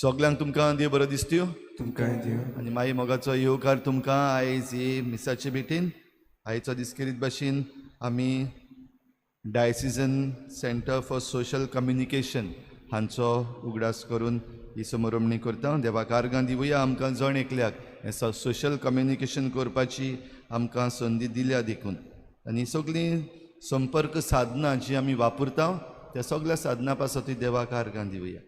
सगळ्यांक तुमकां देव बरो दिसत्यो तुमकां दिव. आनी माई मोगाचो येवकार तुमकां आयज ही मिसाचे भेटीन आयचो दीस करीत भाशेन आमी डायसिजन सेंटर फॉर सोशल कम्युनिकेशन हांचो उगडास करून ही समोरमणी करता. देवाक आर्गां दिवया आमकां जण एकल्याक हें सोशल कम्युनिकेशन करपाची आमकां संदी दिल्या देखून. आनी सगळीं संपर्क साधनां जी आमी वापरता त्या सगळ्या साधनां पासत देवाक आर्गां दिवया.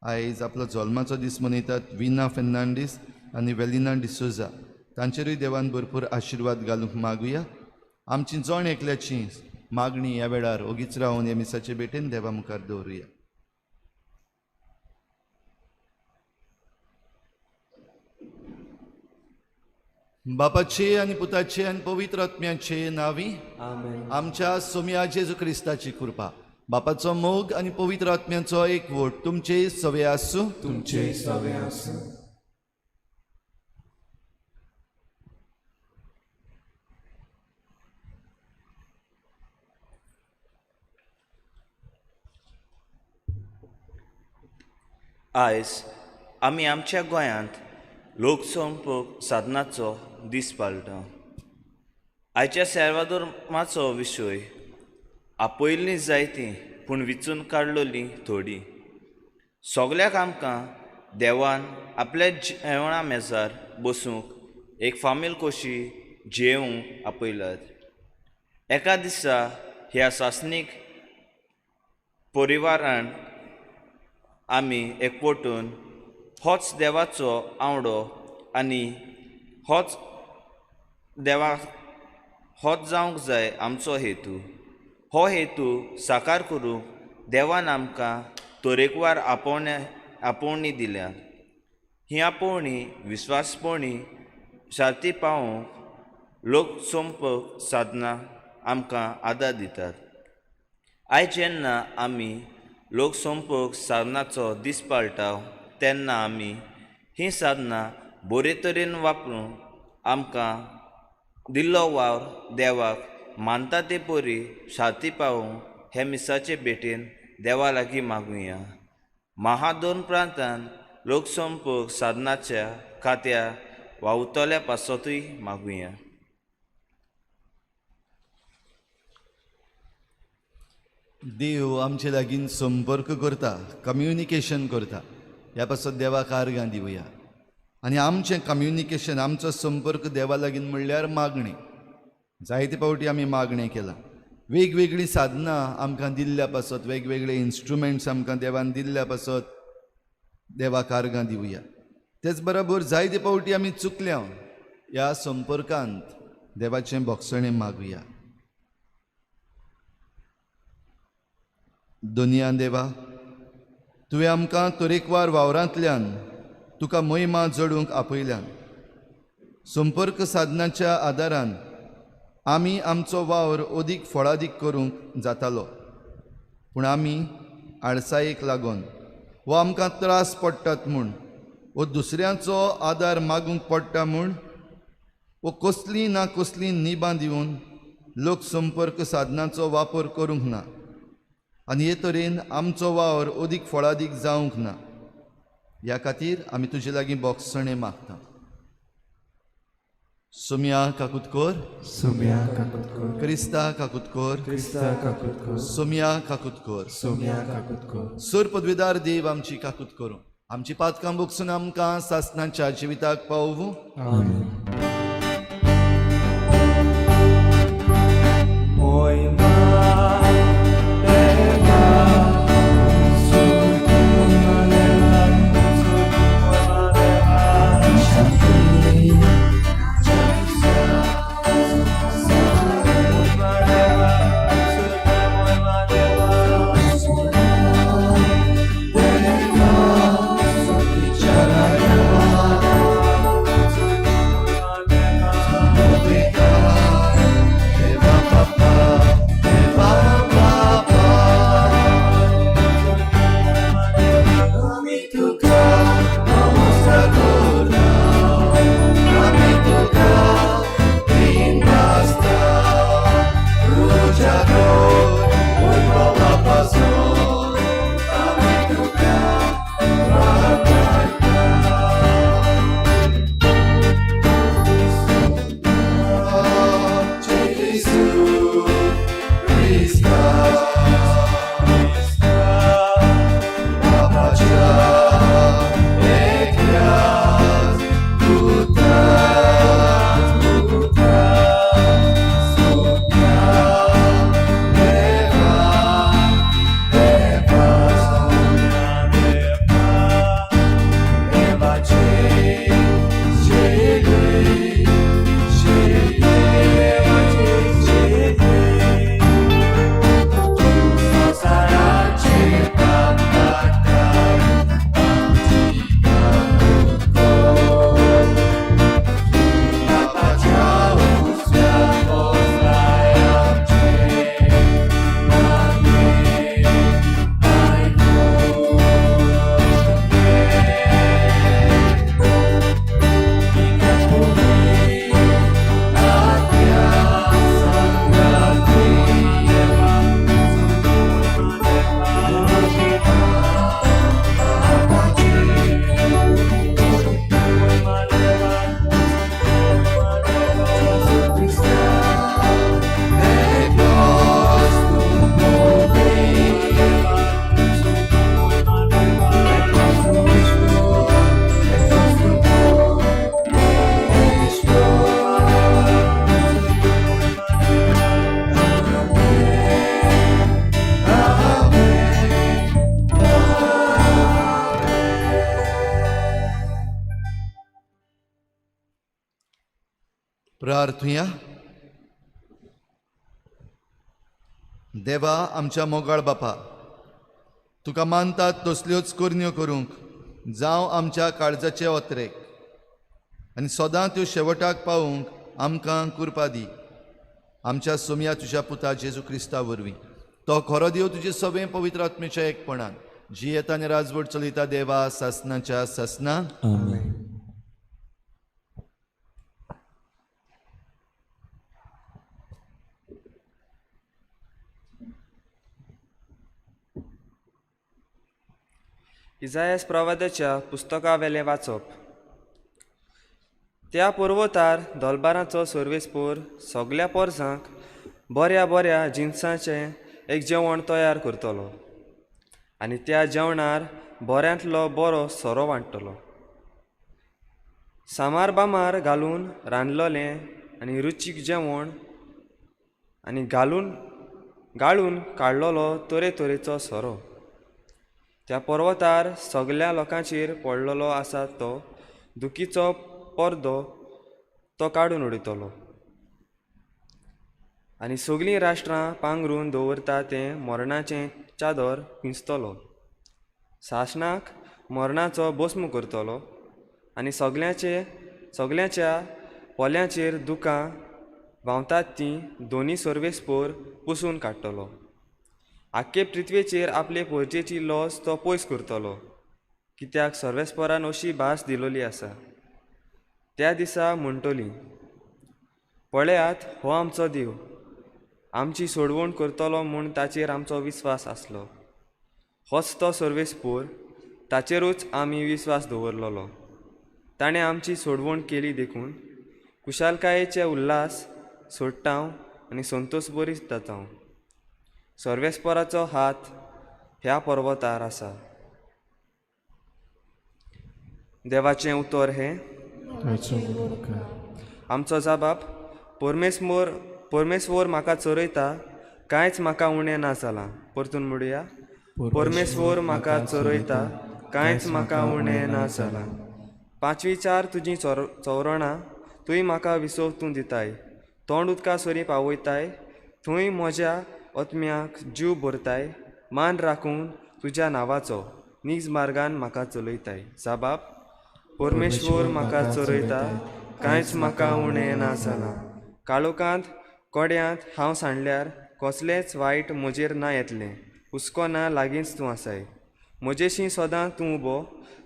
आयज आपलो जल्माचो दीस मनयतात विना फेर्नांडीस आनी वेलिना डिसोजा. तांचेरूय देवान भरपूर आशिर्वाद घालूंक मागुया. आमची जण एकल्याची मागणी ह्या वेळार ओगीच रावन ह्या मिसाचे भेटेन देवा मुखार दवरुया. बापाचे आनी पुताचे आनी पवित्र आत्म्याचे नांवी आमेन. आमच्या सोम्या जेजू क्रिस्ताची कृपा बापाचो मोग आनी पवित्र आत्म्याचो एकवट तुमचे सवे आसूं. तुमचे सवे आसूं. आयज आमी आमच्या गोंयांत लोकसंपर्क साधनाचो दीस पाळटा. आयच्या सर्वधर्माचो विशय आपयल्लीं जायतीं पूण विचून काडलोलीं थोडीं. सगळ्याक आमकां देवान आपल्या जेवणा मेजार बसूंक एक फामील कशी जेवंक आपयल्यात. एका दिसा ह्या सासणीक परिवारान आमी एकवटून होच देवाचो आवडो आनी होच जावंक जाय आमचो हेतू. हो हेतू साकार करूंक देवान आमकां तरेकवार आपोवणी दिल्या. ही आपोवणी विस्वासपणी शार्ती पावोवंक लोकसंपर्क साधनां आमकां आदार दितात. आयज जेन्ना आमी लोकसंपर्क साधनाचो दीस पाळटा तेन्ना आमी हीं साधनां बरे तरेन वापरून आमकां दिल्लो वावर देवाक मानता ते परी शार्ती पावोवंक हे मिसाचे भेटेन देवा लागीं मागुया. महादोन प्रांतान लोकसंपर्क साधनाच्या खात्या वावुरतल्या पासतूय मागुया. देव आमचे लागीं संपर्क करता कम्युनिकेशन करता ह्या पासत देवाक आर्गां दिवया. आनी आमचें कम्युनिकेशन आमचो संपर्क देवा लागीं म्हणल्यार मागणी. जायते फावटी आमी मागणें केलां. वेगवेगळीं साधनां आमकां दिल्ल्या पासत वेगवेगळे इन्स्ट्रुमेंट्स आमकां देवान दिल्ल्या पासत देवाक आर्गां दिवया. तेच बरोबर जायते फावटी आमी चुकल्या ह्या संपर्कांत देवाचें भोगसणें मागुया. दोनिया देवा तुवें आमकां तरेकवार वावरांतल्यान तुका महिमा जडूंक आपयल्यान. संपर्क साधनाच्या आदारान आमी आमचो वावर अदीक फळादीक करूंक जातालो. पूण आमी आळसायेक लागून वो आमकां त्रास पडटात म्हूण वो दुसऱ्यांचो आदार मागूंक पडटा म्हूण वो कसलीं ना कसलीं निबां दिवन लोकसंपर्क साधनाचो वापर करूंक ना. आनी हे तरेन आमचो वावर अदीक फळादीक जावंक ना. ह्या खातीर आमी तुजे लागीं भोगसणें मागता. सोम्या काकुतकोर सोम्या काकुतकोर. क्रिस्ता काकुतकोर क्रिस्ता काकुतकोर. सोम्या काकुतकोर. सोम्या काकुतकोर. सर पदवीदार देव आमची काकूत करूं आमची पातकां भोगसून आमकां सासणाच्या जिविताक पावूं. आमेन. प्रार्थुया. देवा आमच्या मोगाळ बापा, तुका मानतात तसल्योच करण्यो करूंक जावं आमच्या काळजाचे ओत्रेक आनी सदां त्यो शेवटाक पावूंक आमकां कृपा दी. आमच्या सोम्या तुज्या पुता जेजू क्रिस्ता वरवीं तो खरो देव तुजे सगळे पवित्र आत्मेच्या एकपणान जियेता आनी राजवट चलयता देवा सासनाच्या सासना. आमेन. इजायास प्रवादाच्या पुस्तका वेले वाचप. त्या पर्वतार दोलबारांचो सर्वेस्पोर सगल्या पोरसांक बऱ्या बऱ्या जिन्साचें एक जेवण तयार करतलो आनी त्या जेवणार बऱ्यांतलो बरो सोरो वांट्टलो. सामार बामार घालून रांदलोलें आनी रुचीक जेवण आनी गाळून काडलोलो तरेतरेचो सोरो. त्या पर्वतार सगल्या लोकांचेर पडलेलो आसा तो दुखीचो पर्दो तो काडून उडयतलो आनी सगळीं राष्ट्रां पांगरून दवरता तें मरणाचें चादर पिंजतलो. सासणाक मरणाचो भस्म करतलो आनी सगल्याच्या पोल्यांचेर दुखां व्हांवतात तीं दोनी सर्वेस्पोर पुसून काडटलो. आख्खे पृथ्वेचेर आपले पोरचेची लॉस तो पयस करतलो, कित्याक सर्वेस्पोरान अशी भास दिलोली आसा. त्या दिसा म्हणटली, पळयात हो आमचो देव, आमची सोडवण करतलो म्हूण ताचेर आमचो विस्वास आसलो. होच तो सर्वेस्पोर, ताचेरूच आमी विस्वास दवरलेलो. ताणें आमची सोडवण केली देखून कुशालकायेचे उल्हास सोडटांव आनी संतोश बरी जातांव. सर्वेस्पोराचो हात ह्या पर्वतार आसा. देवाचें उतर हें. आमचो जबाब. परमेश्वर म्हाका चरयता, कांयच म्हाका उणें ना जालां. परतून म्हणुया, परमेश्वर म्हाका चरयता, कांयच म्हाका उणें ना जालां. 5-4 तुजीं चौरणां तुवें म्हाका विसवतूं दिताय. तोंड उदका सरी पावयताय, थंय म्हज्या आत्म्याक जीव भरताय. मान राखून तुज्या नांवाचो निज मार्गान म्हाका चलयताय. जबाब. परमेश्वर म्हाका चरयता, कांयच म्हाका उणें ना जालां. काळोखांत कोड्यांत हांव सांडल्यार कसलेंच वायट म्हजेर ना येतलें. हुस्को ना लागींच तूं आसाय. म्हजेशी सदां तूं उबो.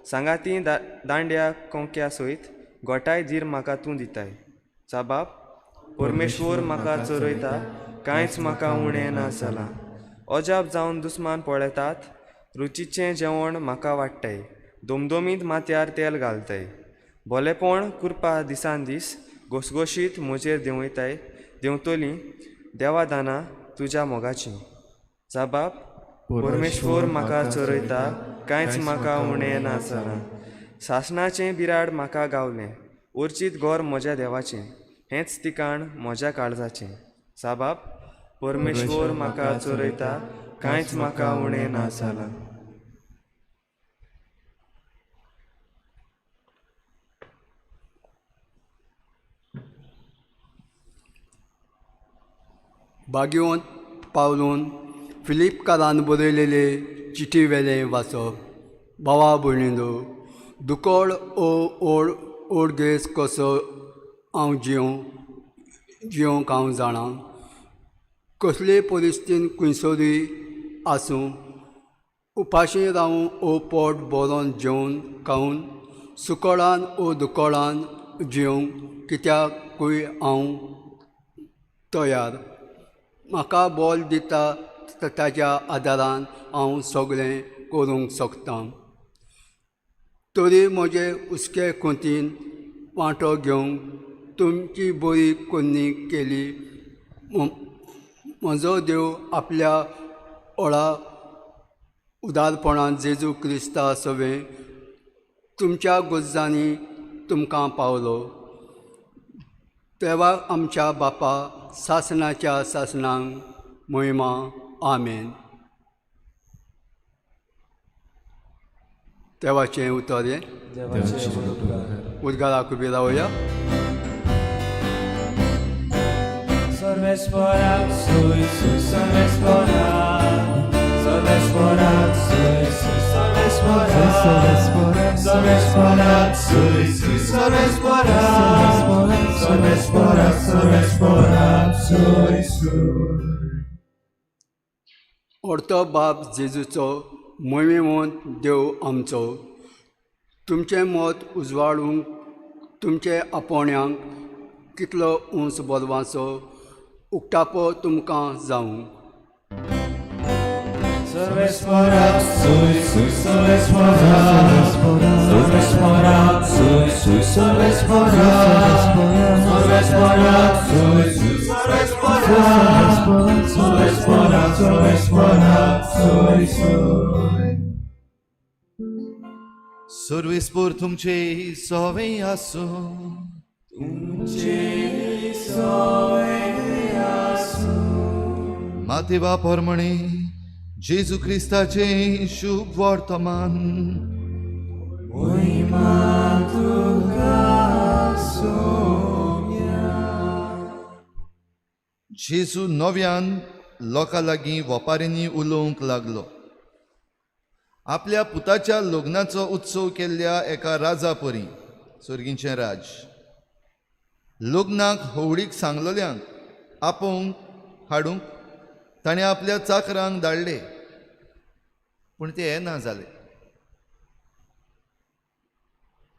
सांगाती दांड्या कोंक्या सयत गोठाय धीर म्हाका तूं दिताय. जबाब. परमेश्वर म्हाका चरयता, कांयच म्हाका उणें ना जालां. अजाप जावन दुस्मान पळयतात, रुचीचें जेवण म्हाका वाडटाय. दोमदोमीत माथ्यार तेल घालताय. भलेपण कृपा दिसान दीस घोसघोशीत म्हजेर देंवतलीं देवादानां तुज्या मोगाचीं. जबाब. परमेश्वर म्हाका चरयता, कांयच म्हाका उणें ना जालां. सासणाचें बिराड म्हाका गावलें, उर्चीत घोर म्हज्या देवाचें, हेंच ठिकाण म्हज्या काळजाचें. जबाब. परमेश्वर म्हाका चरयता, कांयच म्हाका उणें ना जालां. बागयोंत पावलून फिलिपकारान बरयलेले चिटी वेले वाचप. भावा भयणींनो, दुकोड ओडगेस कसो हांव जियोंक हांव जाणां. कसले परिस्थितीन खंयसरूय आसूं, उपाशी रावूं ओ पोट भरोन जेवन खावन, सुकोडान ओ दुकोडान जियोंक कित्याकूय हांव तयार. म्हाका बोल दिता ताच्या आदारान हांव सगळें करूंक शकतां. तरी म्हजे हुस्के खोंतीन वांटो घेवंक तुमची बरी कोन्नी केली. म्हजो देव आपल्या व्हडा उदारपणान जेजू क्रिस्ता सवें तुमच्या गोज्जांनी तुमकां पावलो. तेव्हा आमच्या बापा सासणाच्या सासणांक महिमा. आमेन. देवाचें उतर हें. उदगाराक उबी रावया. Sorvesporat, sui, sui, sorvesporat. Sorvesporat, sui, sui, sorvesporat. Sorvesporat, sui, sui, sorvesporat. Sorvesporat, sorvesporat, sui, sui. orto बाब जेजूचो मोहिमेवंत देव आमचो, तुमचें मत उजवाडूंक तुमचे आपोवण्यांक कितलो उंच बोलवाचो उक्तापो तुमकां जावं. Sorvesporat, sui, sui, sorvesporat. Sorvesporat, sui, sui, sorvesporat. Sorvesporat, sui, sui, sorvesporat. Sorvesporat, sorvesporat, sui, sui. सर्वेस्पोर तुमचे सोवे आसूं. मातेवा पोरमणे जेजू क्रिस्ताचे शुभ वर्तमान. जेजू नव्यान लोकां लागीं वपारींनी उलोवंक लागलो. आपल्या पुताच्या लग्नाचो उत्सव केल्ल्या एका राजा परी, सर्गींचें राज, लग्नाक होवडीक सांगलोल्यांक आपोवंक हाडूंक ताणें आपल्या चाकरांक धाडले, पूण ते ना जाले.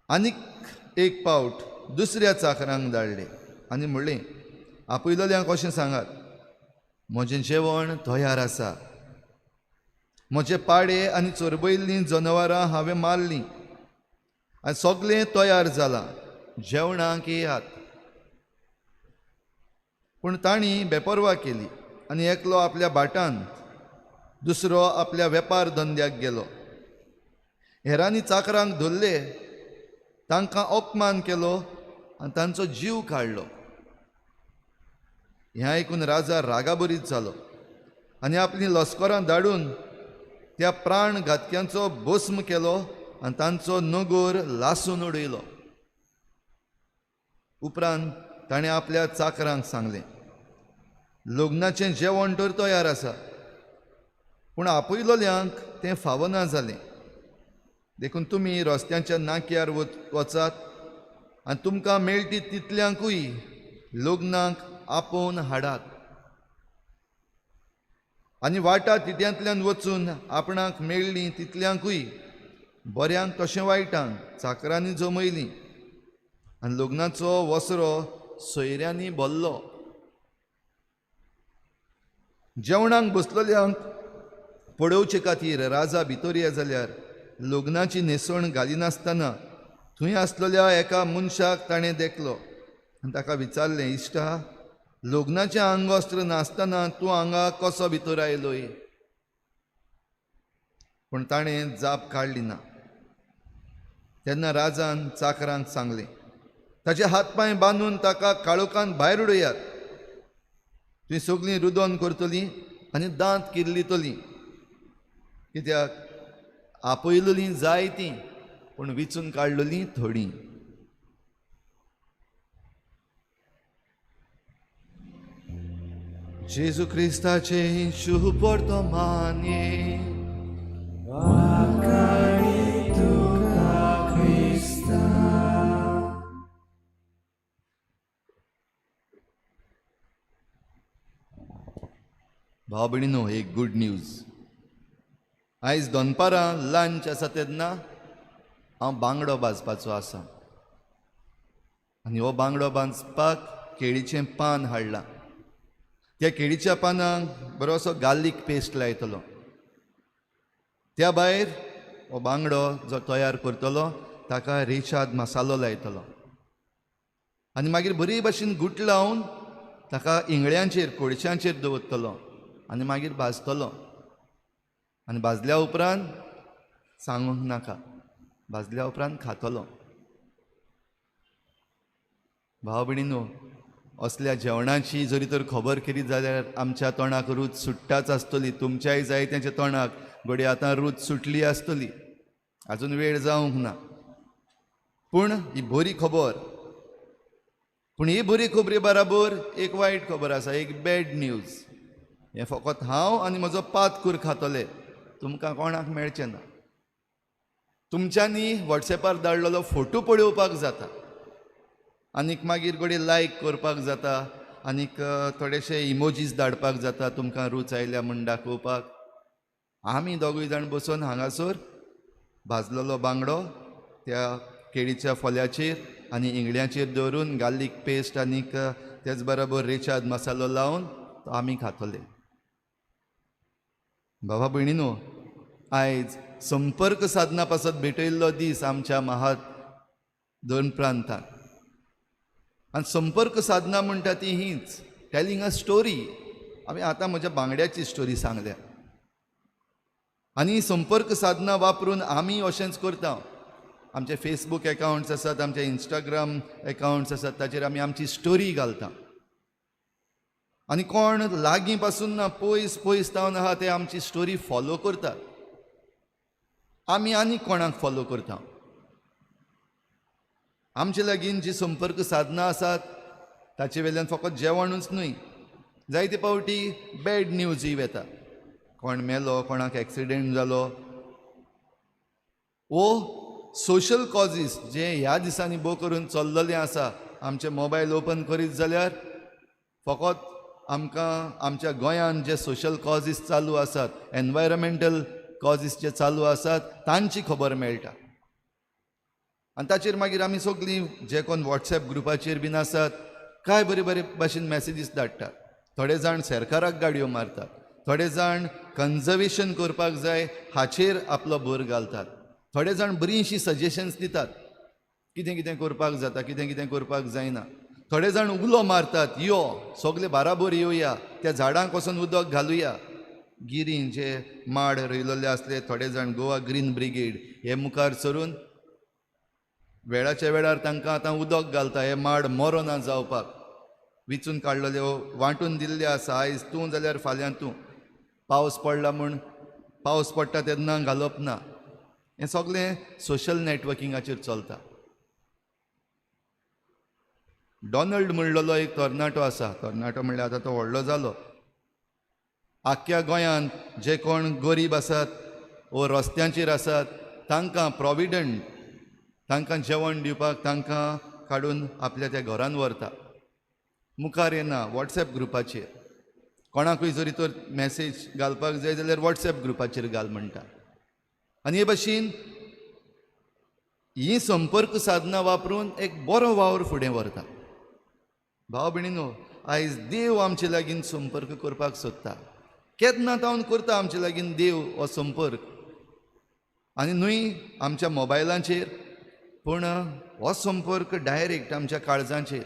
आनीक एक पावट दुसऱ्या चाकरांक धाडले आनी म्हणलें, आपयलोल्यांक अशें सांगात, म्हजें जेवण तयार आसा. म्हजे पाडे आनी चरबयल्लीं जनावरां हांवें मारलीं आनी सगळें तयार जालां, जेवणाक येयात. पूण तांणी बेपरवा केली आनी एकलो आपल्या भाटांत, दुसरो आपल्या वेपार धंद्याक गेलो. हेरांनी चाकरांक धरले, तांकां अपमान केलो आनी तांचो जीव काडलो. हें आयकून राजा रागाबरीत जालो आनी आपलीं लस्करां धाडून त्या प्राणघातक्यांचो भस्म केलो आनी तांचो नगोर लासून उडयलो. उपरांत ताणें आपल्या चाकरांक सांगलें, लग्नाचें जेवण तर तयार आसा, पूण आपयलोल्यांक तें फावना जालें. देखून तुमी रस्त्यांच्या नाक्यार वचात आनी तुमकां मेळटी तितल्यांकूय लग्नाक आपोवन हाडात. आनी वाटा तिट्यांतल्यान वचून आपणाक मेळ्ळीं तितल्यांकूय बऱ्यांक तशें वायटांक चाकरांनी जमयलीं आनी लग्नाचो वसरो सोयऱ्यांनी भरलो. जेवणाक बसलोल्यांक पळोवचे खातीर राजा भितर या जाल्यार लग्नाची न्हेसण घालिनासतना थंय आसलेल्या एका मनशाक ताणें देखलो आनी ताका विचारलें, इश्टा, लग्नाचें आंगवस्त्र नासतना तूं हांगा कसो भितर आयलोय? पूण ताणें जाप काडली ना. तेन्ना राजान चाकरांक सांगलें, ताचे हात पांय बांदून ताका काळोखांत भायर उडयात. तुवें सगळीं रुदोन करतलीं आनी दांत किर्लितलीं, कित्याक आपयलोलीं जायतीं पूण विचून काडलोलीं थोडीं. जेजू क्रिस्ताचे शुभ वर्तमान. भाव भयणीनो, एक गुड न्यूज. आयज दनपारां लंच आसा तेन्ना हांव बांगडो भाजपाचो आसा आनी हो बांगडो भाजपाक केळीचें पान हाडलां. त्या केळीच्या पानांक बरोसो गार्लीक पेस्ट लायतलो. त्या भायर हो बांगडो जो तयार करतलो ताका रेशाद मसालो लायतलो आनी मागीर बरे भाशेन घुट लावन ताका इंगळ्यांचेर कोळश्यांचेर दवरतलो आनी मागीर भाजतलो. आनी भाजल्या उपरांत सांगूंक नाका, भाजल्या उपरांत खातलो. भाव भयणीनो, असल्या जेवणाची जरी तर खबर केली जाल्यार आमच्या तोंडाक रूच सुट्टाच आसतली. तुमच्याय जायत्यांच्या तोंडाक घडये आतां रूच सुटली आसतली, आजून वेळ जावंक ना. पूण ही बरी खबर पूण ही बरी खबरी बराबर एक वायट खबर आसा, एक बॅड न्यूज. हें फकत हांव आनी म्हजो पात कूर खातले, तुमकां कोणाक मेळचें ना. तुमच्यांनी वॉट्सॅपार धाडलेलो फोटो पळोवपाक जाता, आनीक मागीर घडये लायक करपाक जाता, आनीक थोडेशे इमोजीस धाडपाक जाता तुमकां रूच आयल्या म्हूण दाखोवपाक. आमी दोगूय जाण बसून हांगासर भाजलेलो बांगडो त्या केळीच्या फोल्याचेर आनी इंगड्याचेर दवरून गार्लीक पेस्ट आनीक तेच बरोबर रेचाद मसालो लावन तो आमी खातले. बाबा भयणीनो, आयज संपर्क साधना पासत भेटयल्लो दीस आमच्या महात दोन प्रांतांत. आनी संपर्क साधना म्हणटा ती हीच, टेलिंग अ स्टोरी. हांवें आतां म्हज्या बांगड्याची स्टोरी सांगल्या. आनी संपर्क साधना वापरून आमी अशेंच करता. आमचे फेसबूक अकाउंट्स आसात, आमचे इंस्टाग्राम अकाउंट्स आसात, ताचेर आमी आमची स्टोरी घालता. आनी कोण लागीं पासून ना पयस पयस जावन आहा ते आमची स्टोरी फॉलो करतात. आमी आनी कोणाक फॉलो करता. आमचे लागीं जी संपर्क साधना आसात ताचे वेल्यान फकत जेवणूच न्हय, जायते फावटी बॅड न्यूजय येता. कोण मेलो, कोणाक एक्सिडेंट जालो, वो सोशल कॉजीस जे ह्या दिसांनी भोव करून चल्लेले आसा. आमचे मोबायल ओपन करीत जाल्यार फकत आमकां आमच्या गोंयांत जे सोशल कॉजीस चालू आसात, एनवायरमेंटल कॉजीस जे चालू आसात, तांची खबर मेळटा. आनी ताचेर मागीर आमी सगळीं जे कोण वॉट्सॅप ग्रुपाचेर बीन आसात काय बरे बरे भाशेन मॅसेजीस धाडटात. थोडे जाण सरकाराक गाडयो मारतात, थोडे जाण कन्जर्वेशन करपाक जाय हाचेर आपलो भर घालतात, थोडे जाण बरींशीं सजेशन्स दितात कितें कितें करपाक जाता, कितें कितें करपाक जायना. थोडे जाण उलो मारतात, यो सगळे बाराबर येवया, त्या झाडांक वचून उदक घालुया. गिरीं जे माड रोयलेले आसले, थोडे जाण गोवा ग्रीन ब्रिगेड हे मुखार सरून वेळाच्या वेळार तांकां आतां उदक घालता हे माड मरो ना जावपाक. विचून काडलेले वांटून दिल्ले आसा, आयज तूं जाल्यार फाल्यां तूं. पावस पडला म्हूण पावस पडटा तेन्ना घालप ना. हें सगळें सोशल नॅटवर्किंगाचेर चलता. डॉनल्ड म्हणलेलो एक तरणाटो आसा, तरणाटो म्हणल्यार आतां तो व्हडलो जालो. आख्ख्या गोंयांत जे कोण गरीब आसात वो रस्त्यांचेर आसात तांकां प्रॉविडंट, तांकां जेवण दिवपाक तांकां काडून आपल्या त्या घरान व्हरता. मुखार येना वॉट्सॅप ग्रुपाचेर. कोणाकूय जरी तर मॅसेज घालपाक जाय जाल्यार वॉट्सॅप ग्रुपाचेर घाल म्हणटा. आनी हे भाशेन ही संपर्क साधना वापरून एक बरो वावर फुडें व्हरता. भाव भयणीनो, आयज देव आमचे लागीं संपर्क करपाक सोदता. केन्ना तावन करता आमचे लागीं देव हो संपर्क. आनी न्हय आमच्या मोबायलांचेर, पूण हो संपर्क डायरेक्ट आमच्या काळजांचेर.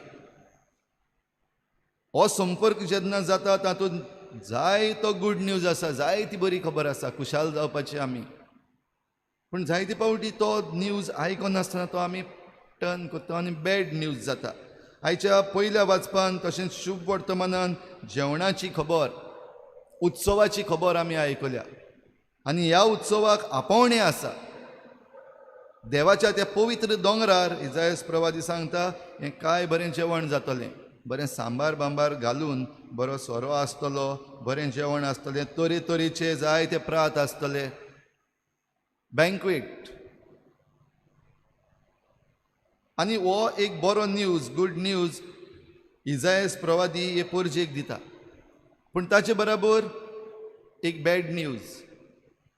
हो संपर्क जेन्ना जाता तातूंत जायतो गूड न्यूज आसा, जायती बरी खबर आसा, खुशाल जावपाची आमी. पूण जायते फावटी तो न्यूज आयकनासतना तो आमी टर्न करता आनी बॅड न्यूज जाता. आयच्या पयल्या वाचपान तशेंच शुभ वर्तमानान जेवणाची खबर, उत्सवाची खबर आमी आयकल्या. आनी ह्या उत्सवाक आपोवणें आसा. देवाच्या त्या पवित्र दोंगरार इजायास प्रवादी सांगता हें काय बरें जेवण जातलें. बरें सांबार बांबार घालून बरो सोरो आसतलो, बरें जेवण आसतलें, तरेतरेचे जायते प्रात आसतले, बँक्वेट. आनी हो एक बरो न्यूज, गूड न्यूज इजायास प्रवादी हे पोरजेक दिता. पूण ताचे बरोबर एक बॅड न्यूज.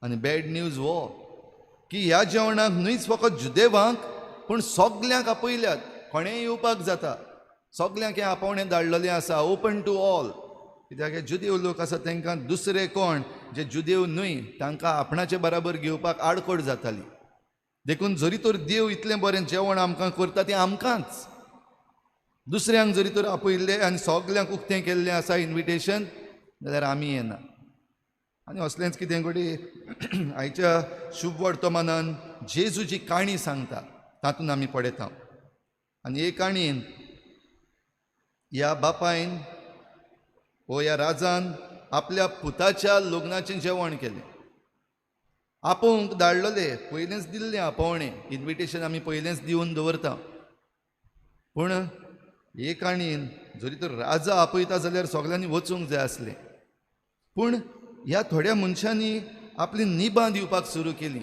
आनी बॅड न्यूज हो की ह्या जेवणाक न्हयच फकत जुदेवांक पूण सगल्यांक आपयल्यात. कोणेंय येवपाक जाता, सगल्यांक हें आपोवणें धाडलेलें आसा, ओपन टू ऑल. कित्याक हे जुदेव लोक आसा तांकां दुसरे कोण जे जुदेव न्हय तांकां आपणाचे बराबर घेवपाक आडखोड जाताली. देखून जरी तर देव इतलें बरें जेवण आमकां करता तें आमकांच, दुसऱ्यांक जरी तर आपयल्लें आनी सगल्यांक उक्तें केल्लें आसा इन्विटेशन, जाल्यार आमी येना. आनी असलेंच कितें घडये आयच्या शुभ वर्तमानान जेजूची काणी सांगता तातूंत आमी पळयता. आनी हे काणयेन ह्या बापायन वो ह्या राजान आपल्या पुताच्या लग्नाचें जेवण केलें. आपोवंक धाडलेलें, पयलेंच दिल्लें आपोवणें, इन्विटेशन आमी पयलेंच दिवन दवरता. पूण हे काणयेन जरी तर राजा आपयता जाल्यार सगळ्यांनी वचूंक जाय आसलें, पूण ह्या थोड्या मनशांनी आपली निबां दिवपाक सुरू केली.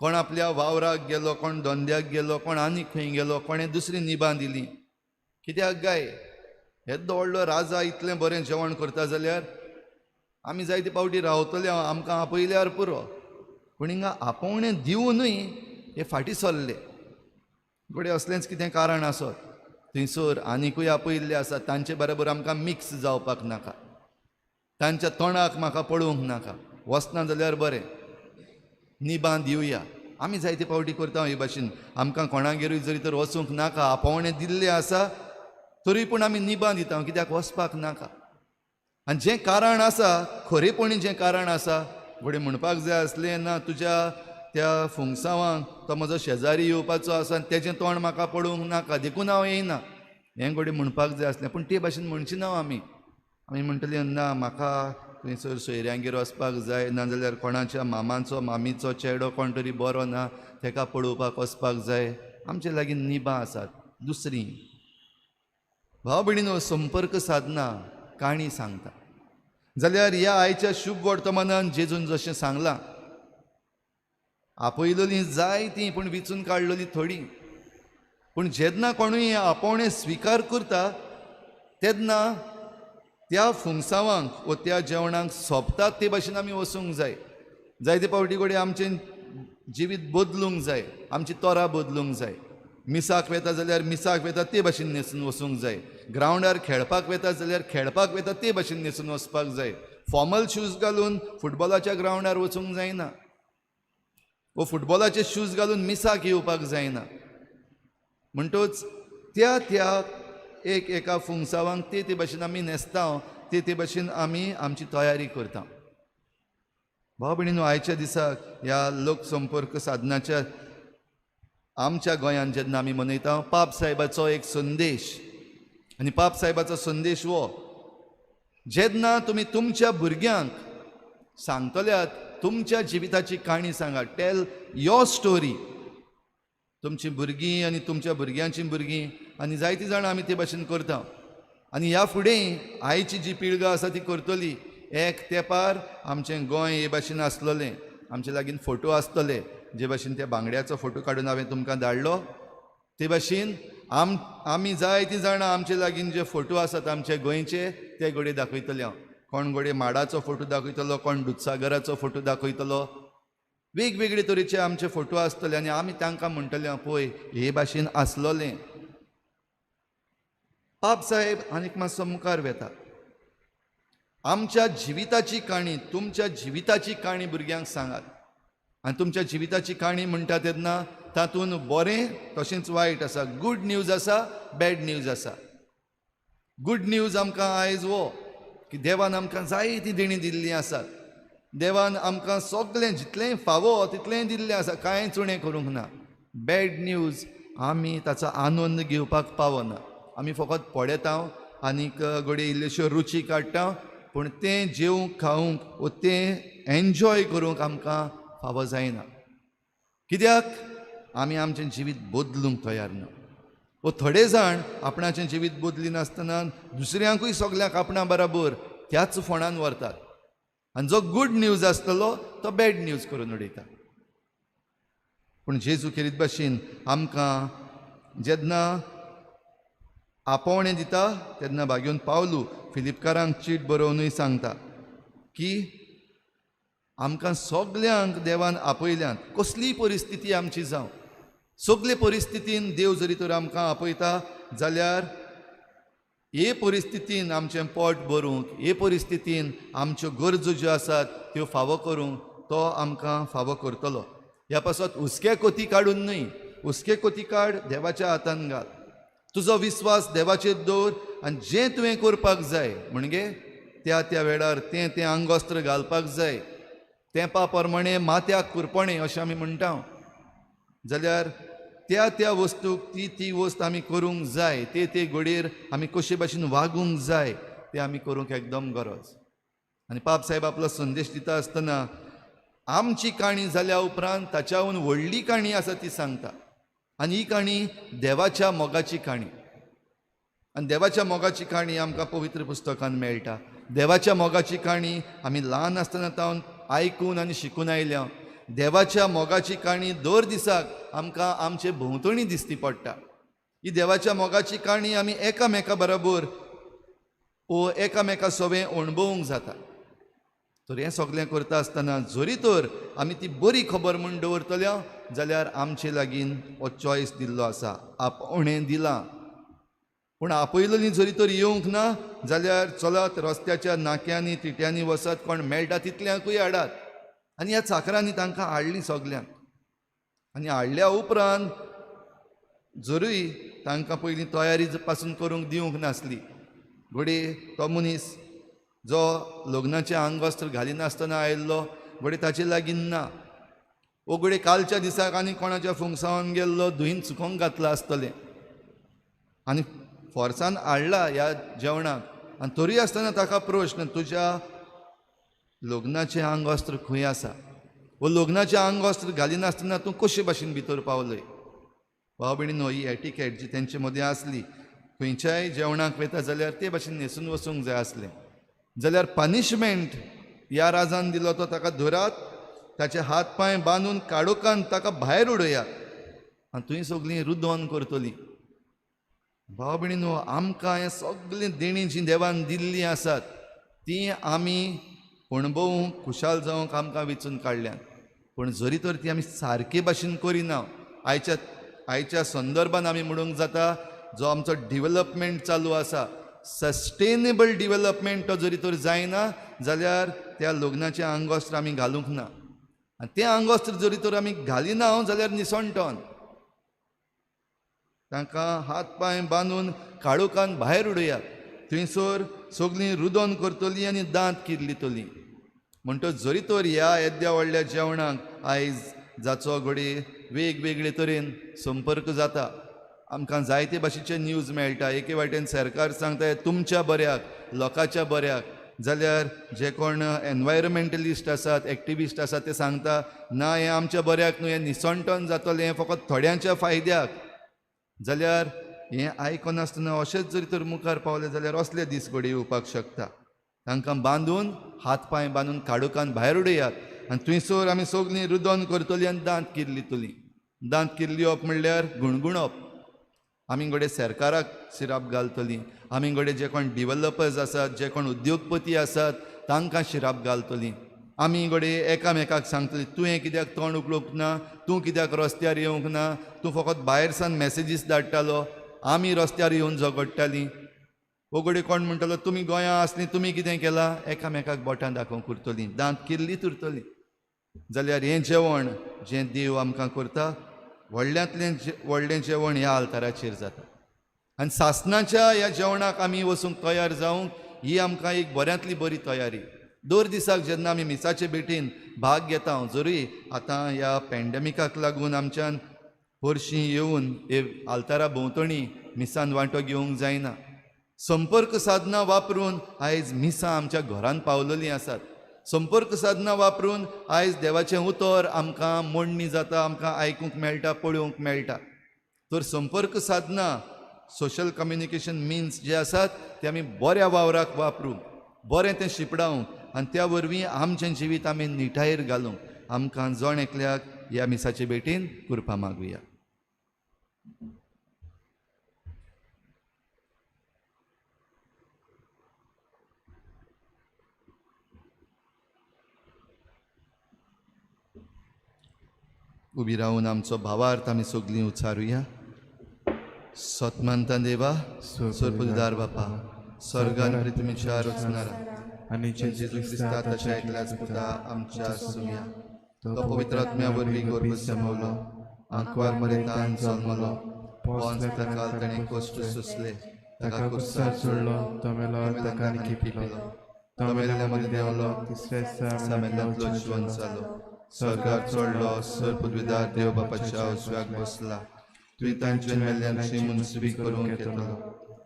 कोण आपल्या वावराक गेलो, कोण धंद्याक गेलो, कोण आनीक खंय गेलो, कोणें दुसरी निबां दिली. कित्याक गाय, येदो व्हडलो राजा इतलें बरें जेवण करता जाल्यार आमी जायते पावटी रावतले, आमकां आपयल्यार पुरो. पूण हिंगा आपोवणें दिवनूय हे फाटीं सरले. घोडे असलेंच कितें कारण आसत, थंयसर आनिकूय आपयल्ले आसात, तांचे बरोबर आमकां मिक्स जावपाक नाका, तांच्या तोंडाक म्हाका पळोवंक नाका. वचना जाल्यार बरें, निबां दिवया. आमी जायते पावटी करता हे भाशेन. आमकां कोणागेरूय जरी तर वचूंक नाका, आपोवणें दिल्लें आसा तरी पूण आमी निबां दिता, कित्याक वचपाक नाका. आनी जें कारण आसा, खरेपणी जें कारण आसा, घोडे म्हणपाक जाय आसलें ना तुज्या त्या फुंगसावांक तो म्हजो शेजारी येवपाचो आसा आनी तेजें तोंड म्हाका पळोवंक नाका, देखून हांव येयना, हें घोडे म्हणपाक जाय आसलें. पूण ते भाशेन म्हणची ना आमी म्हणटलीं ना, म्हाका थंयसर सोयऱ्यांगेर वचपाक जाय, नाजाल्यार कोणाच्या मामाचो मामीचो चेडो कोण तरी बरो ना, ताका पळोवपाक वचपाक जाय. आमचे लागीं निबां आसात. दुसरी भाव भयणीनो, संपर्क साधना काणी सांगता जाल्यार ह्या आयच्या शुभ वर्तमानान जेजून जशें सांगलां, आपयलेलीं जायतीं पूण विचून काडलेलीं थोडीं. पूण जेन्ना कोणूय हें आपोवणें स्विकार करता तेन्ना त्या फुंगसावांक व त्या जेवणाक सोबतात ते भाशेन आमी वचूंक जाय. जायते पावटी घोडे आमचें जिवीत बदलूंक जाय, आमची तोरां बदलूंक जाय. मिसाक वेता जाल्यार मिसाक वेता ते भाशेन न्हेसून वचूंक जाय. ग्रावंडार खेळपाक वेता जाल्यार खेळपाक वेता ते भाशेन न्हेसून वचपाक जाय. फॉर्मल शूज घालून फुटबॉलाच्या ग्रावंडार वचूंक जायना, वो फुटबॉलाचे शूज घालून मिसाक येवपाक जायना. म्हणटूच त्या त्या एका फुंगसावांक ते भाशेन आमी न्हेसता, ते भाशेन आमी आमची तयारी करता. भाव भयणीनो, आयच्या दिसाक ह्या लोकसंपर्क साधनाच्या आमच्या गोंयांत जेन्ना आमी मनयता पाप साहेबाचो एक संदेश, आनी पाप साहेबाचो संदेश हो, जेन्ना तुमी तुमच्या भुरग्यांक सांगतल्यात तुमच्या जिविताची काणी सांगा, टेल योर स्टोरी. तुमची भुरगीं आनी तुमच्या भुरग्यांची भुरगीं आनी जायतीं जाणां आमी ते भाशेन करता. आनी ह्या फुडें आयची जी पिळगा आसा ती करतली. एक तेंपार आमचें गोंय हे भाशेन आसलेलें, आमचे लागीं फोटो आसतले, जे भाशेन त्या बांगड्याचो फोटो काडून हांवें तुमकां धाडलो, ते भाशेन आमी जायतीं जाणां आमचे लागीं जे फोटो आसात आमचे गोंयचे ते घोडे दाखयतले हांव. कोण घोडे माडाचो फोटो दाखयतलो, कोण दुधसागराचो फोटो दाखयतलो, वेगवेगळे तरेचे आमचे फोटो आसतले. आनी आमी तांकां म्हणटले पळय हे भाशेन आसलोलें. पाप साहेब आनीक मातसो मुखार वेता. आमच्या जिविताची काणी, तुमच्या जिविताची काणी भुरग्यांक सांगात. आनी तुमच्या जिविताची काणी म्हणटा तेन्ना तातूंत बरें तशेंच वायट आसा, गूड न्यूज आसा, बॅड न्यूज आसा. गूड न्यूज आमकां आयज हो की देवान आमकां जायतीं देणी दिल्लीं आसात. देवान आमकां सगळें जितलें फावो तितलें दिल्लें आसा, कांयच उणें करूंक ना. बॅड न्यूज आमी ताचो आनंद घेवपाक पावना. आमी फकत पळयता आनीक घडये इल्ल्योश्यो रुची काडटा, पूण तें जेवंक खावंक व तें एन्जॉय करूंक आमकां फावो जायना. कित्याक आमी आमचें जिवीत बदलूंक तयार ना. व थोडे जाण आपणाचें जिवीत बदली नासतना दुसऱ्यांकूय सगळ्यांक आपणा बरोबर त्याच फोंडान व्हरतात. आनी जो गूड न्यूज आसतलो तो बॅड न्यूज करून उडयता. पूण जेजू खेरीत भाशेन आमकां जेन्ना आपोवणें दिता तेन्ना भाग्योन पावलू फिलिपकारांक चीट बरोवनूय सांगता की आमकां सगल्यांक देवान आपयल्यांत, कसलीय परिस्थिती आमची जावं, सगळे परिस्थितीन देव जरी तर आमकां आपयता जाल्यार हे परिस्थितीन आमचें पोट भरूंक, हे परिस्थितीन आमच्यो गरजो ज्यो आसात त्यो फावो करूंक तो आमकां फावो करतलो. ह्या पासत हुस्के कोती काडून न्हय, हुस्के कोती काड देवाच्या हातान घाल. तुजो विस्वास देवाचेर दवर आनी जें तुवें करपाक जाय म्हणजे त्या त्या वेळार तें आंगोस्त्र घालपाक जाय. तेंपा प्रमाणें माथ्याक कुरपणें अशें आमी म्हणटा, जाल्यार त्या त्या वस्तूक ती वस्त आमी करूंक जाय. ते घडयेर आमी कशे भाशेन वागूंक जाय तें आमी करूंक एकदम गरज. आनी पाप साहेब आपलो संदेश दिता आसतना आमची काणी जाल्या उपरांत ताच्याहून व्हडली काणी आसा ती सांगता. आनी ही काणी देवाच्या मोगाची काणी. आनी देवाच्या मोगाची काणी आमकां पवित्र पुस्तकान मेळटा. देवाच्या मोगाची काणी आमी ल्हान आसतना तावन आयकून आनी शिकून आयल्या. देवाच्या मोगाची काणी दर दिसाक आमकां आमचे भोंवतणी दिसती पडटा. ही देवाच्या मोगाची काणी आमी एकामेका बरोबर एकामेका सवें अणभवूंक जाता. तर हें सगळें करता आसतना जरी तर आमी ती बरी खबर म्हूण दवरतल्या जाल्यार आमचे लागीं हो चॉयस दिल्लो आसा, आपणें दिलां. पूण आपयलोली जरी तर येवंक ना जाल्यार चलत रस्त्याच्या नाक्यांनी तिट्यांनी वसत कोण मेळटा तितल्यांकूय हाडात. आनी ह्या चाकरांनी तांकां हाडलीं सगल्यांक. आनी हाडल्या उपरांत जरूय तांकां पयलीं तयारी पासून करूंक दिवंक नासली. घोडी तो मनीस जो लग्नाचें आंगवस्त्र घालिनासतना आयिल्लो घोडी ताचे लागीं ना. वो घोडी कालच्या दिसाक आनी कोणाच्या फुंगसावन गेल्लो धुयन चुकोवंक घातला आसतलें आनी फोर्सान हाडला ह्या जेवणाक. आनी तरी आसतना ताका प्रश्न, तुज्या लग्नाचें आंगवस्त्र खंय आसा? वो लग्नाचें आंगवस्त्र घालिनासतना तूं कशे भाशेन भितर पावलय? भाव भयणीनो, ही एटिकेट जी तेंचे मदीं आसली, खंयच्याय जेवणाक वयता जाल्यार ते भाशेन न्हेसून वचूंक जाय आसलें. जाल्यार पनिशमेंट ह्या राजान दिलो तो ताका धरात, ताचे हात पांय बांदून काडोकान ताका भायर उडयात आनी तुवें सगळीं रुदोन करतलीं. भाव भयणीनो, आमकां हें सगळीं देणी जीं देवान दिल्लीं आसात तीं आमी अणभवूंक खुशाल जावंक आमकां वेंचून काडल्यात. पूण जरी तर ती आमी सारके भाशेन करिना, आयच्या संदर्भान आमी म्हणूंक जाता जो आमचो डिवेलपमेंट चालू आसा, सस्टेनेबल डिवेलपमेंट तो जरी तर जायना जाल्यार त्या लग्नाचें आंगवस्त्र आमी घालूंक ना. आनी तें आंगवस्त्र जरी तर आमी घालिना जाल्यार निसणटोन तांकां हात पांय बांदून काळोखान भायर उडयात. थंयसर सगळीं रुदोन करतलीं आनी दांत किर्लितलीं. म्हणटच जरी तर ह्या येद्या व्हडल्या जेवणाक आयज जाचो घडी वेगवेगळे तरेन संपर्क जाता, आमकां जायते भाशेचे न्यूज मेळटा. एके वाटेन सरकार सांगता तुमच्या बऱ्याक, लोकांच्या बऱ्याक, जाल्यार जे कोण एनवायरमेंटलिस्ट आसात, एक्टिविस्ट आसात ते सांगता ना हें आमच्या बऱ्याक न्हू, हें निसणटोन जातलें, हें फकत थोड्यांच्या फायद्याक. जाल्यार हें आयकनासतना अशेंच जरी तर मुखार पावले जाल्यार असले दीस घडी येवपाक शकता. तांकां बांदून हात पांय बांदून काडोकान भायर उडयात आनी थंयसर आमी सगळीं रुदोन करतलीं आनी दांत किर्लितलीं. दांत किर्लिवप म्हणल्यार गुणगुणप. आमी घडये सरकाराक शिराप घालतलीं, आमी घडये जे कोण डिवेलपर्स आसात, जे कोण उद्योगपती आसात तांकां शिराप घालतलीं. आमी घडये एकामेकाक सांगतलीं तुवें कित्याक तोंड उखलूंक ना, तूं कित्याक रस्त्यार येवंक ना, तूं फकत भायर सावन मॅसेजीस धाडटालो, आमी रस्त्यार येवन झगडटालीं. वो घडये कोण म्हणटालो तुमी गोंयां आसलीं, तुमी कितें केलां, एकामेकाक बोटां दाखोवंक उरतलीं, दांत किर्लीत उरतलीं. जाल्यार हें जेवण जें देव आमकां करता, व्हडल्यांतलें व्हडलें जेवण ह्या आल्ताराचेर जाता. आनी सासणाच्या ह्या जेवणाक आमी वचूंक तयार जावंक ही आमकां एक बऱ्यांतली बरी तयारी. दर दिसाक जेन्ना आमी मिसाचे भेटीन भाग घेता, जरूय आतां ह्या पॅन्डेमिकाक लागून आमच्यान हरशीं येवन हे आल्तारा भोंवतणी मिसान वांटो घेवंक जायना. संपर्क साधनां वापरून आयज मिसां आमच्या घरान पावलेलीं आसात. संपर्क साधनां वापरून आयज देवाचें उतर आमकां मोडणी जाता, आमकां आयकूंक मेळटा, पळोवंक मेळटा. तर संपर्क साधनां, सोशल कम्युनिकेशन मिन्स जे आसात ते आमी बऱ्या वावराक वापरूंक, बरें तें शिपडावंक आनी त्या वरवीं आमचें जिवीत आमी निठायेर घालूंक आमकां जण एकल्याक ह्या मिसाचे भेटीन कृपा मागुया. उबी रावन आमचो भावार्थ आमी सगळीं उच्चारुया. सतमंता देवा, सोरपुजदार बापा, स्वर्गान पृथ्वीच्या रचणारा आनी जेजू क्रिस्ता ताच्या एकल्याच पुता आमच्या सुम्या, तो पवित्र आत्म्या वरवीं गर्भ जमवलो, आंकवार मरेतान जल्मलो, पोंच काल ताणें कश्ट सोंसले, ताका कुर्सार चडलो, तो मेलो, ताका आनी पिलो, तो मेल्ल्या मदीं देंवलो, तिसऱ्या दिसा मेल्ल्यांतलो जिवंत जालो, स्वर्गार चडलो, सर पदवीदार देव बापाच्या उजव्याक बसला, तुवें तांचे मेल्ल्यांची मुनसुबी करूंक येतलो.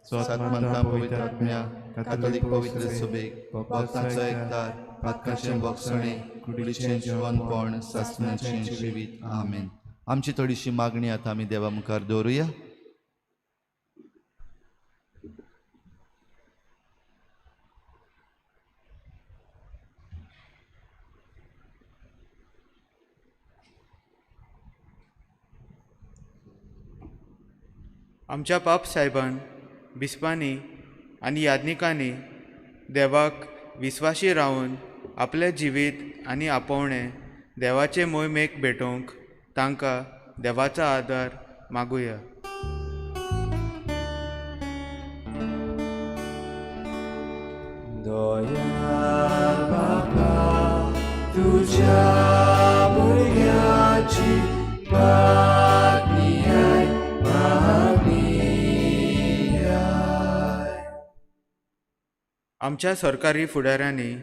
सातमंता पवित्र आत्म्या, कातोलीक पवित्र सभेक, भक्तांचो एकतार, पातकाचें भोगसणें, कुडीचें जिवनपण, सासणाचें जिवीत. आमेन. आमची थोडीशी मागणी आतां आमी देवा मुखार दवरुया. आमच्या पाप साहेबान बिस्पांनी आनी याज्ञिकांनी देवाक विस्वाशी रावन आपले जिवीत आनी आपोवणें देवाचे मोहिमेक भेटोवंक तांकां देवाचो आदार मागुया. दयाळ बाबा तुझ्या भुरग्याची बातमी आय मागणी आय. आमच्या सरकारी फुडाऱ्यांनी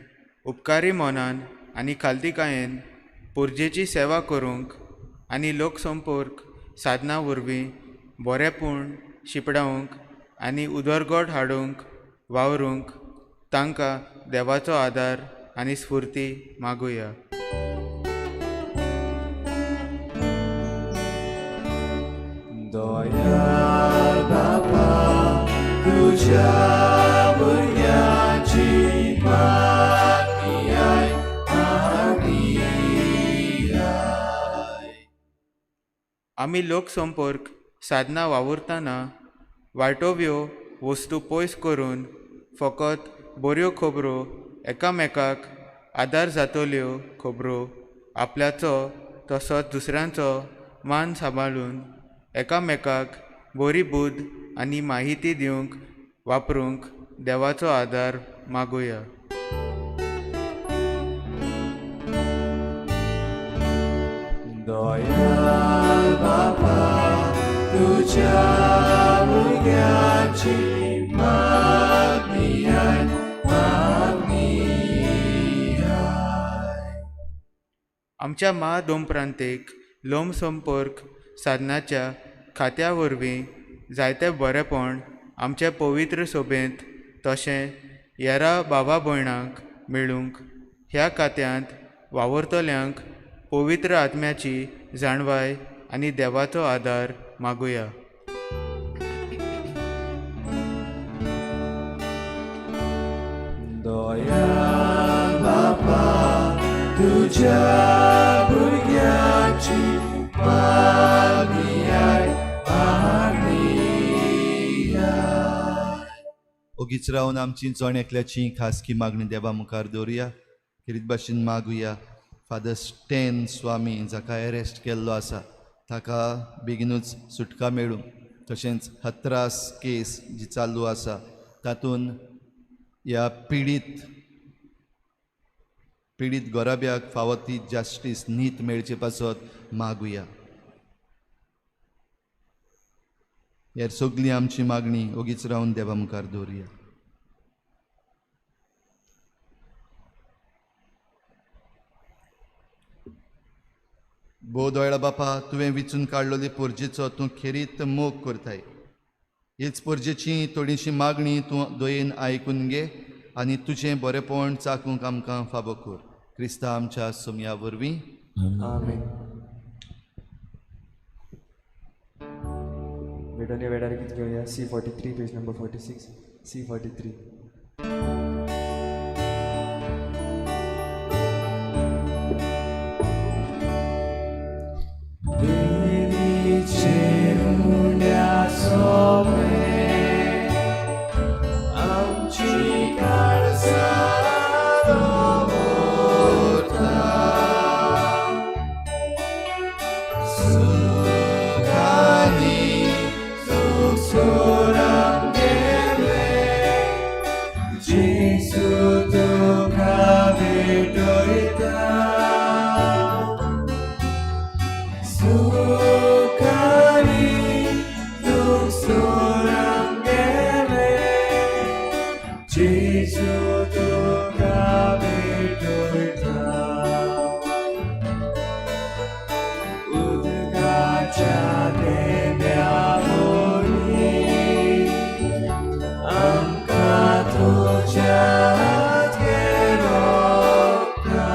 उपकारी मोनान आनी खालतीकायेन पुर्जेची सेवा करूंक आनी लोकसंपर्क साधना वरवीं बरेपण शिपडावंक आनी उदरगत हाडूंक वावरूंक तांकां देवाचो आदार आनी स्फूर्ती मागुया. दयाळ बाबा तुझ्या भुरग्याची बातमी आय मागणी आय. आमी लोकसंपर्क साधना वावुरतना वायटोव्यो वस्तू पयस करून फकत बऱ्यो खबरो एकामेकाक आदार जातल्यो खबरो आपल्याचो तसोच दुसऱ्यांचो मान सांबाळून एकामेकाक बरी बुद आनी माहिती दिवंक वापरूंक देवाचो आदार मागुया. दयाळ बाबा तुझ्या भुरग्याची मागणी आय मागणी आय. आमच्या महादोंपरांतेक लोम संपर्क साधनाच्या खात्या वरवीं जायते बरेपण आमचे पवित्र सोबेंत तशें येरा भावा भयणांक मेळूंक ह्या खात्यांत वावरतल्यांक पवित्र आत्म्याची जाणवाय आनी देवाचो आदार मागुया. दयाळ बाबा तुझ्या भुरग्याची मागणी आय मागणी आय. ओगीच रावन आमची जण एकल्याची खासगी मागणी देवा मुखार दवरुया. खेरीत भाशेन मागुया फादर स्टेन स्वामी जाका अरेस्ट केल्लो आसा ताका बेगीनूच सुटका मेळूं. तशेंच हत्रास केस जी चालू आसा तातूंत ह्या पीडित गोराब्याक फावो ती जस्टीस नीत मेळचे पासत मागुया. ह्या सगळी आमची मागणी ओगीच रावन देवा मुखार दवरुया. भोव दोळा बापा तुवें विचून काडलोली पोरजेचो तूं खेरीत मोग करताय. हीच पोरजेची थोडीशी मागणी तूं दयेन आयकून घे आनी तुजें बरेपण चाकूंक आमकां फाबो कर. क्रिस्ता आमच्या सोमया वरवीं आमेन. वेडोनी वेडार गीत घेवया. C43 page number 46. C43. देवीचे मुंड्या सोमे आमची काळजां ओरता. सुखानी सुख सोराम गेले जेसू तुका भेटयता. सुखानी दुख सोराम गेले जेसू तुका भेटयता. उदकाच्या देव्या होली आमकां तुज्या हात घेरोता.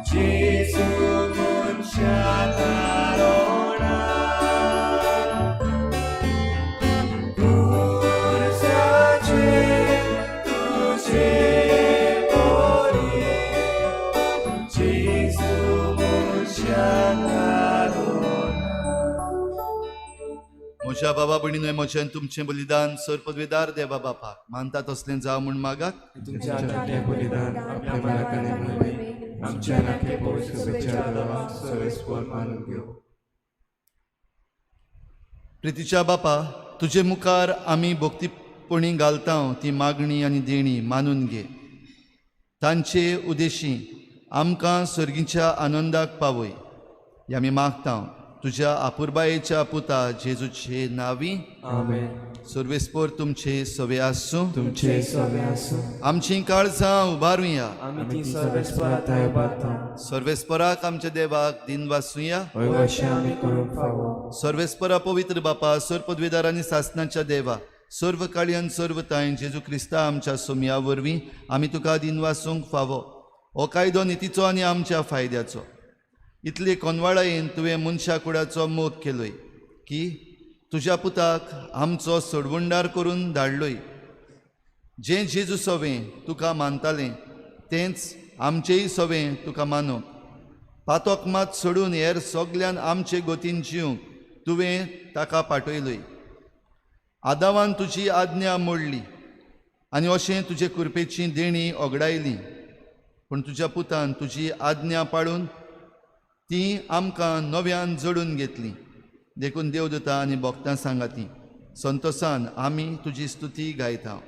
Jesus, म्हज्या बाबा भयणीनो म्हजें तुमचें बलिदान सर पदवेदार देवा बापाक मानता तसलें जावं म्हूण मागात. तुमच्या नाट्य बलिदान आपल्या मनाकडे नव्हे आमच्या नाट्य पवित्र विचाराला सर्वेस्पर मानून घेऊ. प्रितीच्या बापा, तुजे मुखार आमी भोक्तीपणी घालता ती मागणी आनी देणी मानून घे. तांचे उदेशी आमकां सर्गीच्या आनंदाक पावय हें आमी मागता तुज्या आपुरबायेच्या पुता जेजूचे नांवी. आमेन. सर्वेस्पर तुमचे सवे आसूं. तुमचे सवे आसूं. आमची काळजां उबारुया. आमी ती सर्वेस्पराताय बाता. सर्वेस्पराक आमच्या देवाक दिन वाचुया. अवश्य आमी करूंक फावो. सर्वेस्परा पवित्र बापा, सर पदवेदार आनी सासणाच्या देवा, सर्व काळी आनी सर्व ताय जेजू क्रिस्ता आमच्या सोम्या वरवीं आमी तुका दिन वाचूंक फावो. हो कायदो नितीचो आनी आमच्या फायद्याचो. इतले कोनवाळायेन तुवें मनशा कुडाचो मोग केलोय की तुज्या पुताक आमचो सोडवंडार करून धाडलोय. जें जेजू सवें तुका मानतालें तेंच आमचेय सवें तुका मानूंक. पातोक मात सोडून हेर सगल्यान आमचे गोतीन जिवंक तुवें ताका पाठयलोय. आदावान तुजी आज्ञा मोडली आनी अशें तुजे कृपेची देणी ओगडायली. पूण तुज्या पुतान तुजी आज्ञा पाळून ती आमकां नव्यान जोडून घेतली. देखून देवदूतां आनी भक्तां सांगाती संतोशान आमी तुजी स्तुती गायता.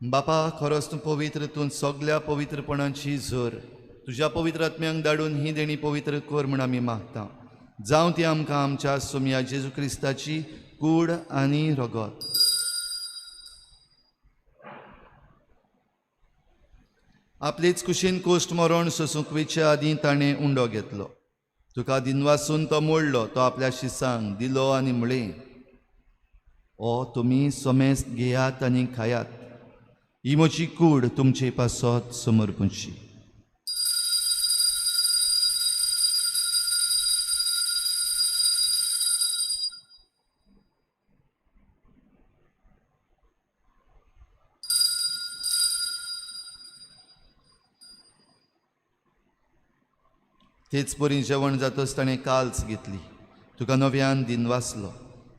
बापा, खरोच तूं पवित्र, तूं सगल्या पवित्रपणाची झर तुज्या पवित्र आत्म्यांक धाडून ही देणी पवित्र कर म्हूण आमी मागता. जावं ती आमकां आमच्या सोम्या जेजू क्रिस्ताची कूड आनी रगत. आपलीच कुशीन कोश्ट मरण सोसूंक वेच्या आदीं ताणें उंडो घेतलो. तुका दिनवासून तो मोडलो. तो आपल्या शिसांक दिलो आनी म्हळें, ओ तुमी सोमेस्त घेयात आनी खायात. ही म्हजी कूड तुमचे पासत समर्पूची. तेच परी जेवण जातच ताणें काल्स घेतली. तुका नव्यान दिन वाचलो.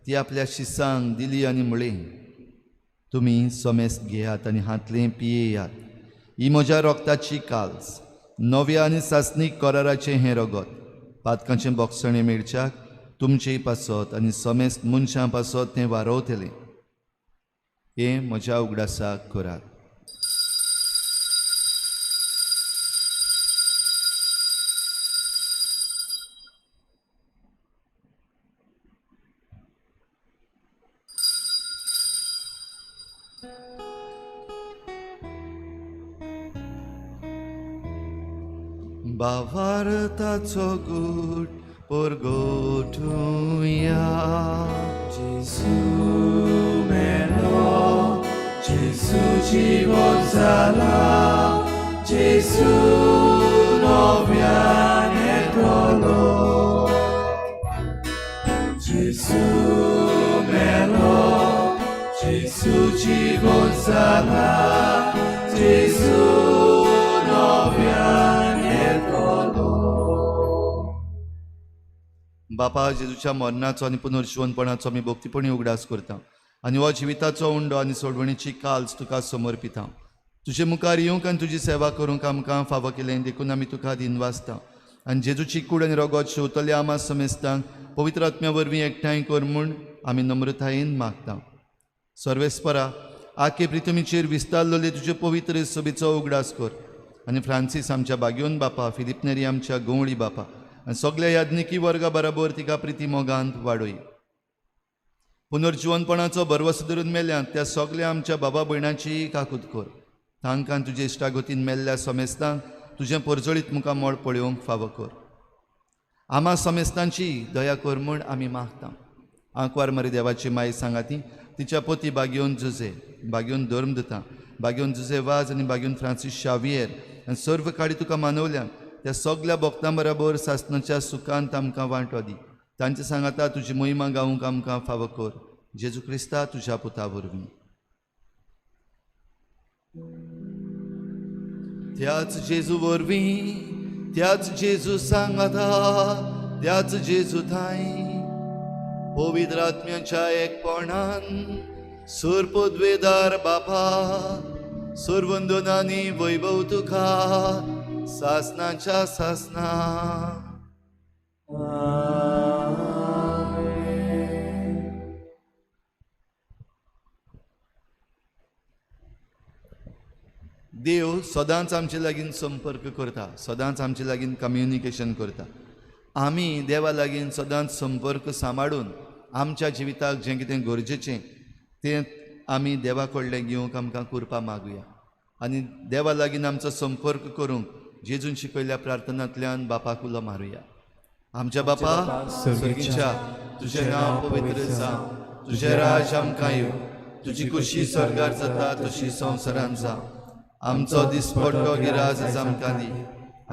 ती आपल्या शिसांक दिली आनी म्हळें, तुमी सोमेस्त घेयात आनी हातलें पियेयात. ही म्हज्या रोगताची काल्स, नव्या आनी सासणीक कराराचें हें रगत. पातकांचें बोगसणें मेळच्याक तुमचेय पासत आनी सोमेस्त मनशां पासत तें वारोवतलें. हें म्हज्या उगडासाक करात. भावार्थाचो गूट परगोठुया. जेजू मेलो, जेजू जिवंत जाला, जेजू नव्यान येतलो. जेजू मेलो, Jesuci Gonzala, Jesu nowian येतलो. बापा जेजूच्या मरणाचो आनी पुनर्जीवनपणाचो आमी भक्तीपणी उगडास करता आनी हो जिविताचो उंडो आनी सोडवणीची काल्स तुका समर्पिता. तुजे मुखार येवंक आनी तुजी सेवा करूंक आमकां फावो केलें देखून आमी तुका दिनवासता आनी जेजूची कूड आनी रगत शेवतले आमा समेस्तांक पवित्र आत्म्या वरवीं एकठांय कर म्हूण आमी नम्रतायेन मागता. सर्वेस्परा आखे प्रितमीचेर विस्तारलोले तुजे पवित्र सभेचो उगडास कर आनी फ्रांसीस आमच्या बागयोन बापा, फिलिप नेरी आमच्या गवळी बापा आनी सगळ्या याज्ञिकी वर्गा बरोबर तिका प्रिती मोगांत वाडोय. पुनर्जीवनपणाचो भरवसो धरून मेल्यांत त्या सगळ्या आमच्या बाबा भयणांची काकूत कर. तांकां तुजे इश्टागतीन मेल्ल्या समेस्तांक तुजें परजळीत मुखार मोळ पळोवंक फावो कर. आमा समेस्तांची दया कर म्हूण आमी मागता. आंकवार मरे देवाची माय सांगाती तिच्या पोती बागयोन जुजे, बागयोन धर्मदता, बागयोन जुजे वाज आनी बागयोन फ्रांसीस शावियर आनी सर्व काडी तुका मानवल्यान त्या सगळ्या भक्तां बरोबर सासणाच्या सुखांत आमकां वांटो दी. तांचे सांगाता तुजी मोहिमा गावूंक आमकां फावो कर. जेजू क्रिस्ता तुज्या पुता वरवीं. त्याच जेजू वरवीं, त्याच जेजू सांगाता, त्याच जेजू थंय पवित्र आत्म्याच्या एकपणान सुरपदवेदार बापा सर्वंदनांनी वैभव तुका सासनाच्या सासना. देव सदांच आमचे लागीं संपर्क करता, सदांच आमचे लागीं कम्युनिकेशन करता. आमी देवा लागीं सदांच संपर्क सांबाळून आमच्या जिविताक जें कितें गरजेचें तें आमी देवा कडलें घेवंक आमकां कृपा मागुया आनी देवा लागीं आमचो संपर्क करूंक जेजून शिकयल्या प्रार्थनांतल्यान बापाक उलो मारुया. आमच्या बापा सर्गीच्या, तुजें नांव पवित्र जावं, तुजें राज आमकां येवं, तुजी खुशी स्वर्गार जाता तशी संवसारांत जावं. आमचो दिसपट्टो गिराज आज आमकां दी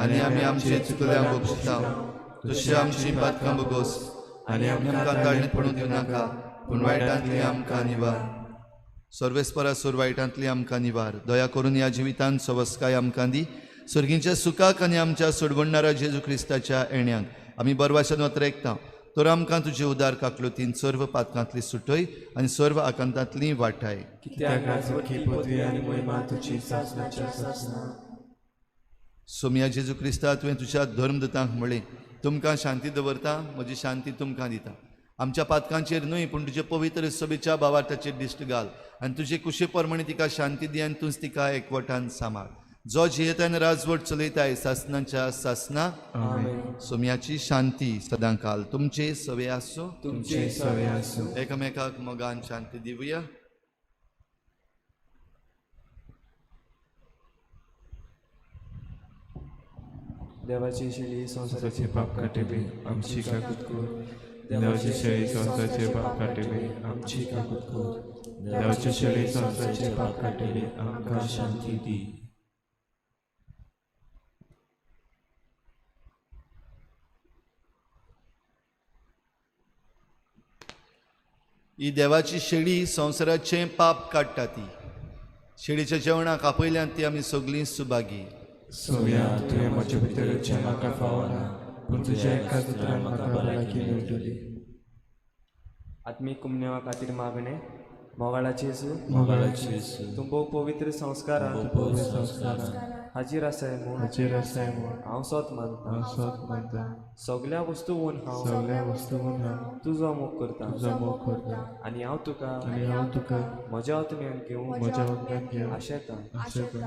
आनी आमी आमचे चुकल्यांक बक्षिता तशी आमची पातकां बगोस आनी आमकां ताळणीत पडूंक दिवं नाका पूण वायटांतली आमकां निवार. सर्वेस्परा सोर वायटांतली आमकां निवार. दया करून ह्या जिवितांत सवस्काय आमकां दी. सर्गींच्या सुखाक आनी आमच्या सोडवणाऱ्या जेजू क्रिस्ताच्या येण्याक आमी बरवाशान वतरेकता. तर आमकां तुजे उदार काकलुतीन सर्व पातकांतली सुटय आनी सर्व आकांतांतली वाटाय. कित्याक राजवटी पदवी आनी महिमा तुजी सासणाच्या सासना. सोम्या जेजू क्रिस्ता तुवें तुज्या धर्मदतांक म्हळें तुमकां शांती दवरता, म्हजी शांती तुमकां दिता. आमच्या पातकांचेर न्हय पूण तुजे पवित्र सभेच्या भावार्थाचेर दिश्ट घाल आनी तुजे कुशे परमणी तिका शांती दी आनी तूंच तिका एकवटान सांबाळ. जो जियेतान राजवट चलयताय सासनाच्या सासना. सोम्याची शांती सदां काल तुमचे सवे आसूं. तुमचे सवे आसूं. एकामेकाक मोगान शांती दिवया. देवाची शेळी संसाराचे पाप काटेबे आमची काकूत कर. देवाची शेळी संसाराचे पाप काटेबे आमची काकूत कर. देवाची शेळी संसाराचे पाप काटेबे आमकां शांती दी. ही देवाची शेळी संवसाराचें पाप काडटा. ती शेळीच्या जेवणाक आपयल्यान ती आमी सगळीं सुभागी. सोम्या तुवें म्हजे भितरचें म्हाका फावना पूण तुज्या एकाच उतरान म्हाका भलायकी मेळटली. आत्मीक कुमनेवा खातीर मागणे मोगाळाचे मोगाळाची येसू तुंबो पवित्र संस्कारांत पवित्र संस्कारांत हाजीर आसाय म्हूण हाचेर आसाय म्हूण हांव सोत मानता. हांव सोत मानता. सगळ्या वस्तूंवन हांव सगळ्या वस्तूंवन हांव तुजो मोग करता तुजो मोग करता आनी हांव तुका आनी हांव तुका म्हज्या आत्म्यान घेवून म्हज्या वांगड्यान घेवन आशेता. आशेता.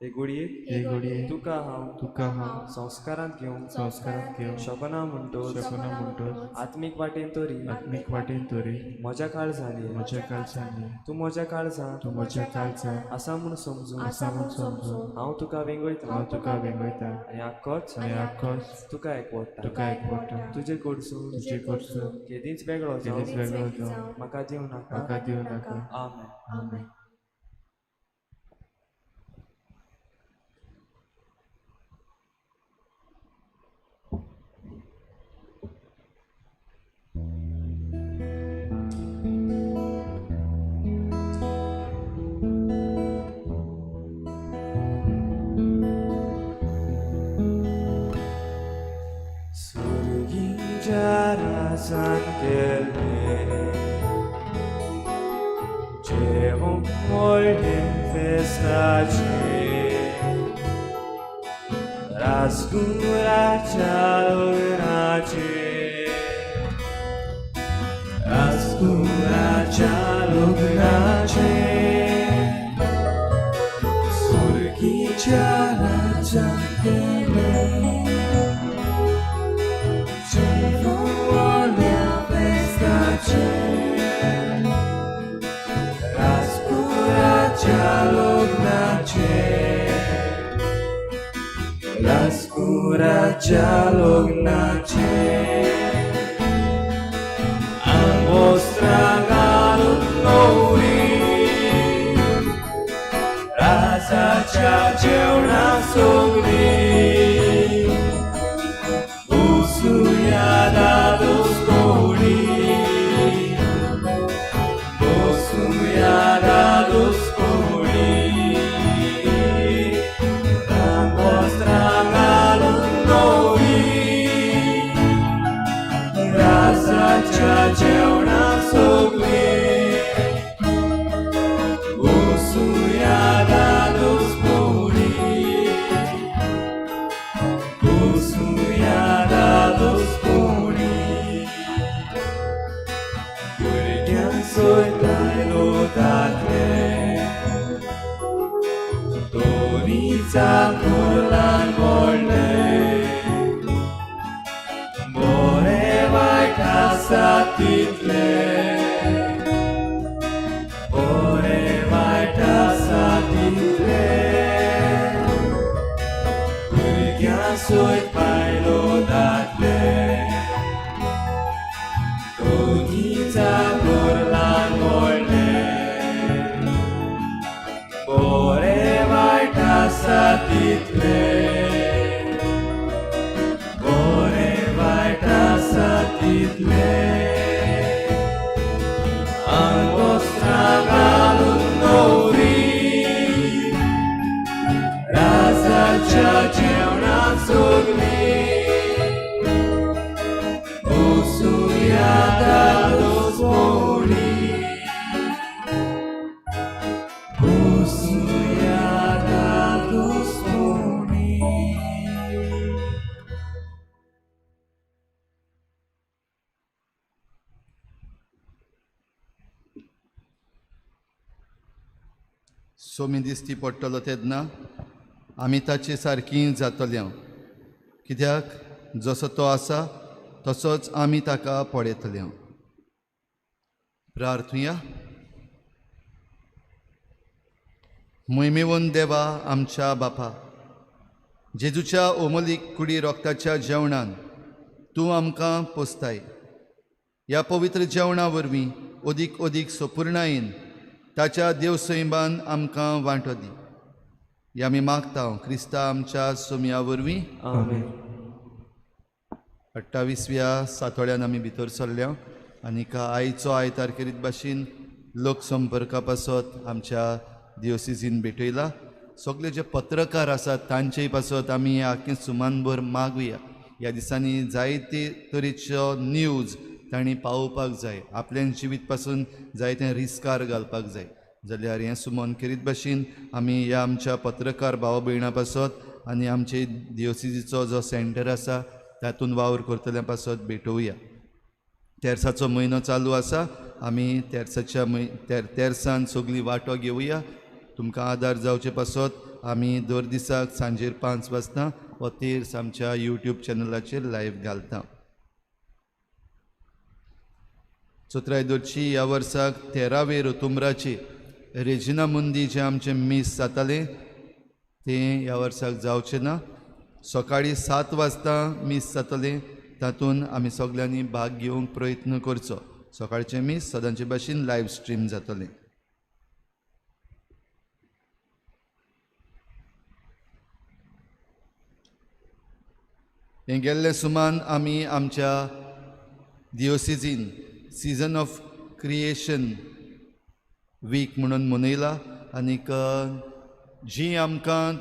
हे घडयेक हे घडये तुका हांव तुका हांव संस्कारांत घेवन संस्कारांत घेवन शोभना म्हणटोच शकना म्हणटोच आत्मीक वाटेन तरी आत्मीक वाटेन तोरी म्हज्या काळजांनी म्हज्या काळजांनी तूं म्हज्या काळजांत तूं म्हज्या काळजांत आसा म्हूण समजून आसा म्हूण समजून हांव तुका वेंगळयता हांव तुका वेंगळयता आनी आख्खोच आनी आख्खोच तुका एकवडटा. तुका एकवटा. तुजे कडसून तुजे कडसून केदींच वेगळो केदींच जावन वेगळो जावन म्हाका दिवं नाका. म्हाका दिवं नाका. आमेन. आमेन. रासान केले जेवण व्हडलें फेस्ताचे राजकुमाराच्या लग्नाचे राजकुमाराच्या लग्नाचे सुरगीच्या राज्यात गेले जेवण व्हडलें फेस्ताचे राजकुमाराच्या लग्नाचे राजकुमाराच्या लग्नाचे आंगोस्त्रां घालून नवरी राजाच्या जेवणाक सोगली बसूया दादोस कोडी बसूया दादोस कोडी आंगोस्त्रां घालून नवरी राजाच्या जेवणाक सोगली बसूया दादोस कोडी बसूया दादोस कोडी भुरग्यांक सोयतायलो दादले दोनी चाकर ल्हान व्हडले बरे वायट आसा तितले बरे वायट आसा तितले भुरग्यां सोयत पायलो दादले दोनी चाकर ल्हान व्हडले बरे वायट आसा तितले बरे वायट आसा तितले आंगोस्त्रां घालून नवरी राजाच्या जेवणाक सोगली बसूया दादोस कोडी बसूया दादोस कोडी सोमी दिसती पडटलो तेन्ना आमी ताचे सारकीं जातलीं कित्याक जसो तो आसा तसोच आमी ताका पळयतलीं प्रार्थुया मोहिमेवन देवा आमच्या बापा जेजूच्या ओमलीक कुडी रोगताच्या जेवणान तूं आमकां पोसताय ह्या पवित्र जेवणा वरवीं ओदीक ओदीक सोपुर्णायेन ताच्या देवसैबान आमकां वांटो दी ह्या आमी मागता क्रिस्ता आमच्या सोमया वरवीं आमेन 28व्या सातोळ्यान आमी भितर सरल्या आनीक आयचो आयतार करीत भाशेन लोकसंपर्का पासत आमच्या दियोसिसीन भेटयला सगळे जे पत्रकार आसात तांचेय पासत आमी आख्खें सुमानभर मागुया ह्या दिसांनी जायते तरेच्यो न्यूज तांणी पावोवपाक जाय आपल्यान जिवीत पासून जायतें रिस्कार घालपाक जाय जाल्यार हें सुमन करीत भाशेन आमी ह्या आमच्या पत्रकार भाव भयणां पासत आनी आमचे दियोसिसीचो जो सेंटर आसा तातूंत वावर करतल्या पासत भेटोवया तेर्साचो म्हयनो चालू आसा आमी तेर्साच्या तेर्सान सगळीं वांटो घेवया तुमकां आदार जावचे पासत आमी दर दिसाक सांजेर 5 वाजता हो तेर्स आमच्या यूट्यूब चॅनलाचेर लायव्ह घालता चोत्रायदोरची ह्या वर्साक 13वे ऋतुंबराचे रेजिना मुंदी जे आमचे मीस जाताले तें ह्या वर्साक जावचें ना सकाळीं 7 वाजता मीस जातलें तातूंत आमी सगळ्यांनी भाग घेवंक प्रयत्न करचो सकाळचें मीस सदांचे भाशेन लायव्ह स्ट्रीम जातलें हें गेल्ले सुमान आमी आमच्या दियोसिसीन सीजन ऑफ क्रिएशन वीक म्हणून मनयला आनीक जी आमकां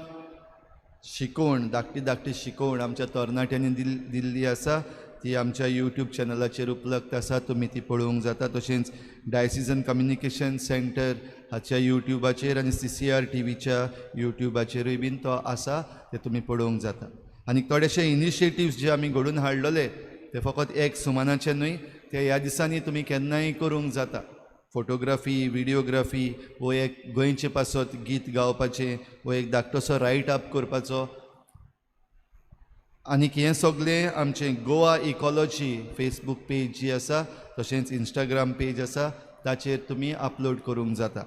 शिकोवण धाकटी धाकटी शिकोवण आमच्या तरणाट्यांनी दिल्ली आसा ती आमच्या यूट्यूब चॅनलाचेर उपलब्ध आसा, तुमी ती पळोवंक जाता. तशेंच डायसिजन कम्युनिकेशन सेंटर हाच्या यूट्यूबाचेर आनी CCR TVच्या यूट्यूबाचेरूय बीन तो आसा, ते तुमी पळोवंक जाता. आनी थोडेशे इनिशिएटिव्स जे आमी घडोवन हाडलेले ते फकत एक सुमानाचे न्हय, ते ह्या दिसांनी तुमी केन्नाय करूंक जाता. फोटोग्राफी, विडियोग्राफी, वो एक गोंयचे पासत गीत गावपाचें, वो एक धाकटोसो रायट अप करपाचो. आनीक हें सगळें आमचें गोवा इकॉलॉजी फेसबूक पेज जी आसा, तशेंच इंस्टाग्राम पेज आसा, ताचेर तुमी अपलोड करूंक जाता.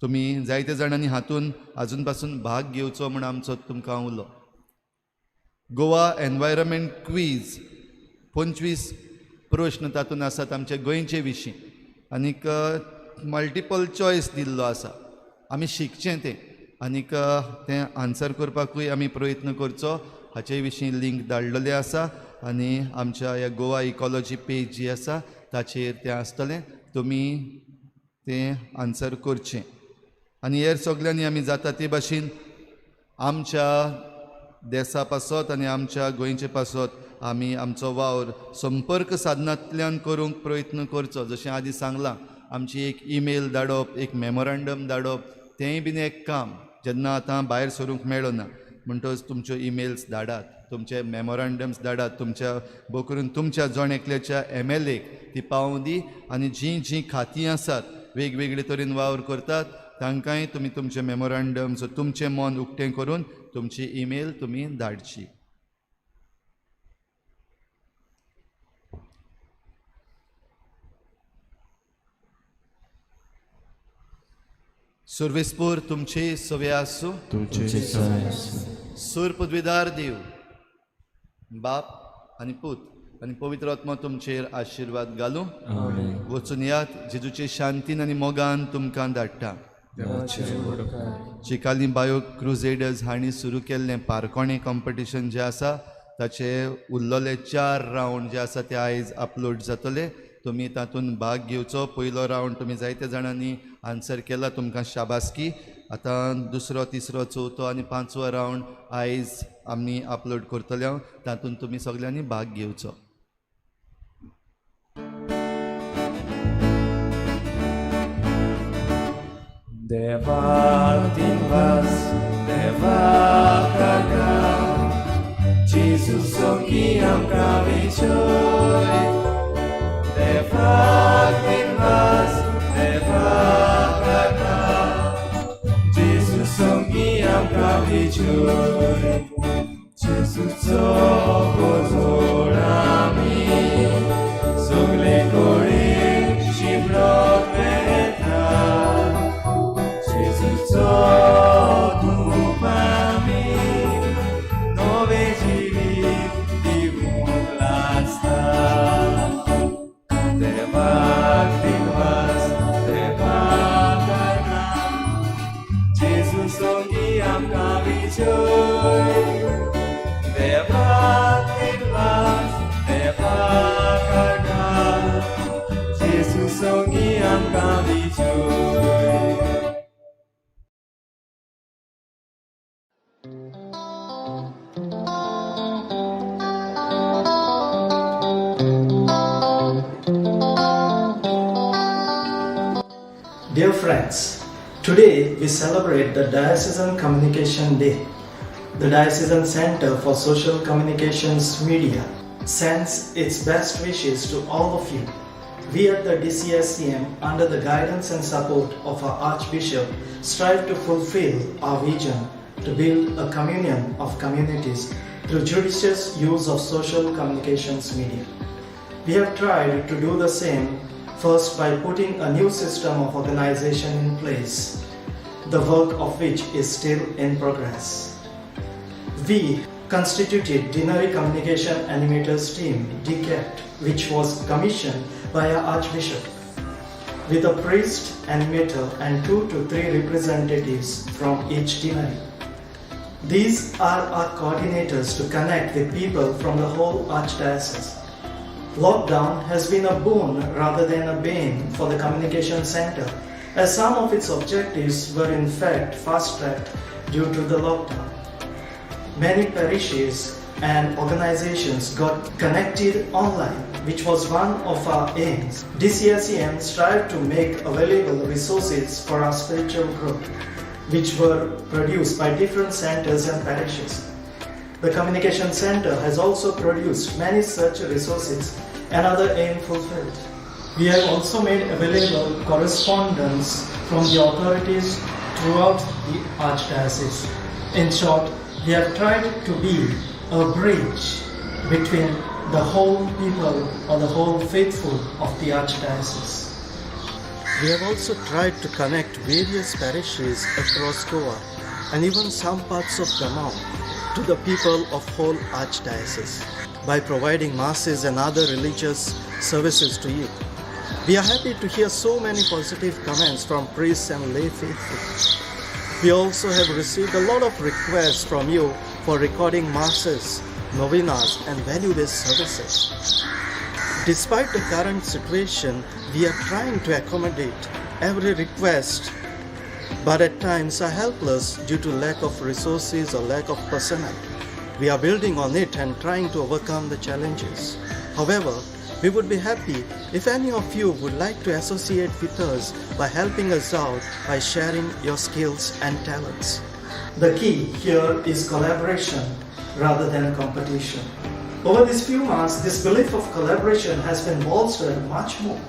तुमी जायते जाणांनी हातून आजून पासून भाग घेवचो म्हण आमचो तुमकां उलो. गोवा एनवायरमेंट क्वीज 25 प्रश्न तातूंत आसात आमचे गोंयचे विशीं, आनीक मल्टिपल चॉयस दिल्लो आसा. आमी शिकचें तें आनीक तें आन्सर करपाकूय आमी प्रयत्न करचो, हाचे विशीं लिंक धाडलेलें आसा. आनी आमच्या ह्या गोवा इकॉलॉजी पेज जी आसा ताचेर तें आसतलें, तुमी तें आन्सर करचें. आनी हेर सगल्यांनी आमी जाता ते भाशेन आमच्या देशा पासत आनी आमच्या गोंयचे पासत आमी आमचो वावर संपर्क साधनांतल्यान करूंक प्रयत्न करचो. जशें आदीं सांगलां, आमची एक ईमेल धाडप, एक मेमोरंडम धाडप, तेंय बीन एक काम जेन्ना आतां भायर सरूंक मेळना. म्हणटच तुमच्यो ईमेल्स धाडात, तुमचे मेमोरंडम्स धाडात, तुमच्या बो करून तुमच्या जण एकल्याच्या MLAक ती पावोवं दी. आनी जीं खातीं आसात वेगवेगळे तरेन वावर करतात तांकांय तुमी तुमचे मेमोरंडम्स, तुमचें मन उक्तें करून तुमची ईमेल तुमी धाडची. सुर्वेस्पूर तुमची सवे आसूं. तुमचे सवय सूर पदवीदार देव, बाप आनी पूत आनी पवित्र आत्मा तुमचेर आशिर्वाद घालूं. आमेन. वचून यात, जेजूचे शांतीन आनी मोगान तुमकां धाडटा. देवाचे वडकार. चिकाली बायो क्रुझेडर्स हांणी सुरू केल्लें पारकोणें कॉम्पिटिशन जें आसा ताचे उरलेले 4 रावंड जे आसा ते आयज अपलोड जातले. तुमी तातूंत भाग घेवचो. पयलो रावंड तुमी जायते जाणांनी आन्सर केला, तुमकां शाबासकी. आतां दुसरो, तिसरो, चवथो आनी 5वो रावंड आयज आमी अपलोड करतले, तातूंत तुमी सगल्यांनी भाग घेवचो. Devar din vas, devar kaga, Jesus soki am kavichoy. Devar din vas, devar kaga, Jesus soki am kavichoy. Jesus soko zorami, sogle kore shibrot metra. Jesus tu mami, nove giri di mulasta. Devak divas, devak karna, Jesus songi am kavichoy. Devak divas, devak karna, Jesus songi am kavichoy. Dear friends, today we celebrate the Diocesan Communication Day. The Diocesan Center for Social Communications Media sends its best wishes to all of you. We at the DCSCM, under the guidance and support of our Archbishop, strive to fulfill our vision to build a communion of communities through judicious use of social communications media. We have tried to do the same, first by putting a new system of organization in place, the work of which is still in progress. We constituted Dinari Communication Animators Team, DCAT, which was commissioned by our Archbishop, with a priest, animator and 2 to 3 representatives from each Dinari. These are our coordinators to connect with people from the whole Archdiocese. Lockdown has been a boon rather than a bane for the communication center, as some of its objectives were in fact fast-tracked due to the lockdown. Many parishes and organizations got connected online, which was one of our aims. DCSEM strived to make available resources for our spiritual growth, which were produced by different centers and parishes. The Communication Center has also produced many such resources, another aim fulfilled. We have also made available correspondence from the authorities throughout the Archdiocese. In short, we have tried to be a bridge between the whole people or the whole faithful of the Archdiocese. We have also tried to connect various parishes across Goa and even some parts of Damau to the people of whole Archdiocese by providing masses and other religious services to you. We are happy to hear so many positive comments from priests and lay faithful. We also have received a lot of requests from you for recording masses, novenas and value-based services. Despite the current situation, we are trying to accommodate every request, but at times are helpless due to lack of resources or lack of personnel. We are building on it and trying to overcome the challenges. However, we would be happy if any of you would like to associate with us by helping us out by sharing your skills and talents. The key here is collaboration rather than competition. Over these few months, this belief of collaboration has been bolstered much more,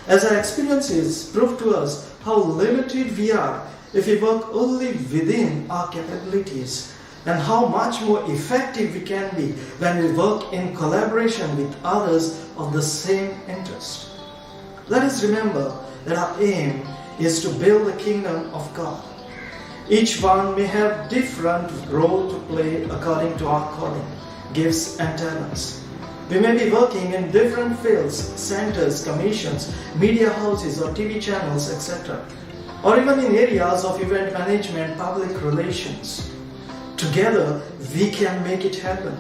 as our experiences prove to us how limited we are if we work only within our capabilities, and how much more effective we can be when we work in collaboration with others of the same interest. Let us remember that our aim is to build the kingdom of God. Each one may have different role to play according to our calling, gifts and talents. We may be working in different fields, centers, commissions, media houses or TV channels, etc. Or even in areas of event management, public relations. Together, we can make it happen.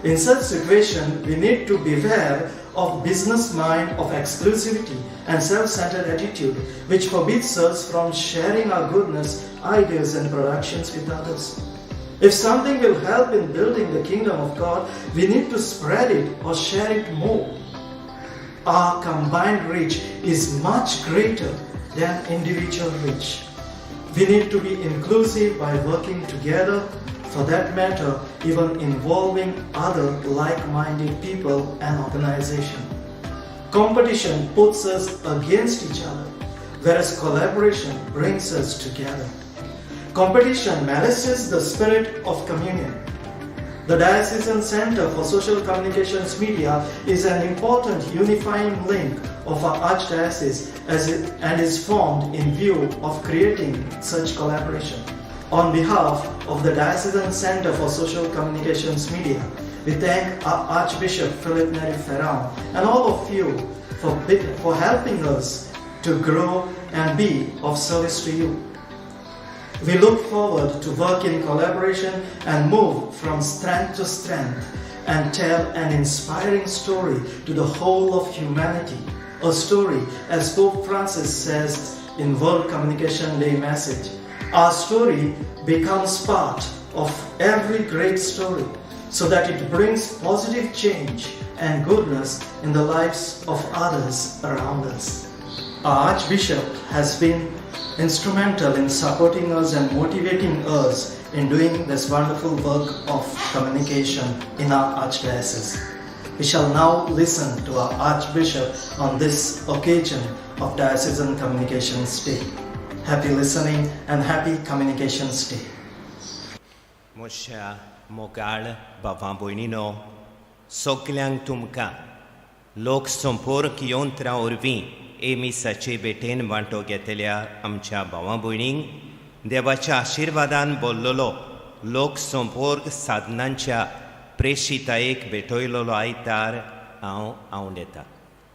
In such situation, we need to beware of business mind of exclusivity and self-centered attitude, which forbids us from sharing our goodness, ideas and productions with others. If something will help in building the kingdom of God, we need to spread it or share it more. Our combined reach is much greater than individual reach. We need to be inclusive by working together, for that matter, even involving other like-minded people and organizations. Competition puts us against each other, whereas collaboration brings us together. Competition malices the spirit of communion. The Diocesan Center for Social Communications Media is an important unifying link of our Archdiocese and is formed in view of creating such collaboration. On behalf of the Diocesan Center for Social Communications Media, we thank our Archbishop Philip Neri Ferrão and all of you for helping us to grow and be of service to you. We look forward to work in collaboration and move from strength to strength and tell an inspiring story to the whole of humanity. A story, as Pope Francis says in World Communication Day message, our story becomes part of every great story so that it brings positive change and goodness in the lives of others around us. Our Archbishop has been instrumental in supporting us and motivating us in doing this wonderful work of communication in our Archdiocese. We shall now listen to our Archbishop on this occasion of Diocesan Communications Day. Happy listening and happy Communications Day. Moshe Mogal Bavan Boinino Soklang Tumka Lok Sompor Kiontra Urvi एमी सचे बेटेन वांटो घेतल्या आमच्या भावां भयणींक देवाच्या आशिर्वादान बोल्लोलो लोक संपर्क साधनांच्या प्रेशितायेक भेटयलोलो आयतार हांव आवडेता.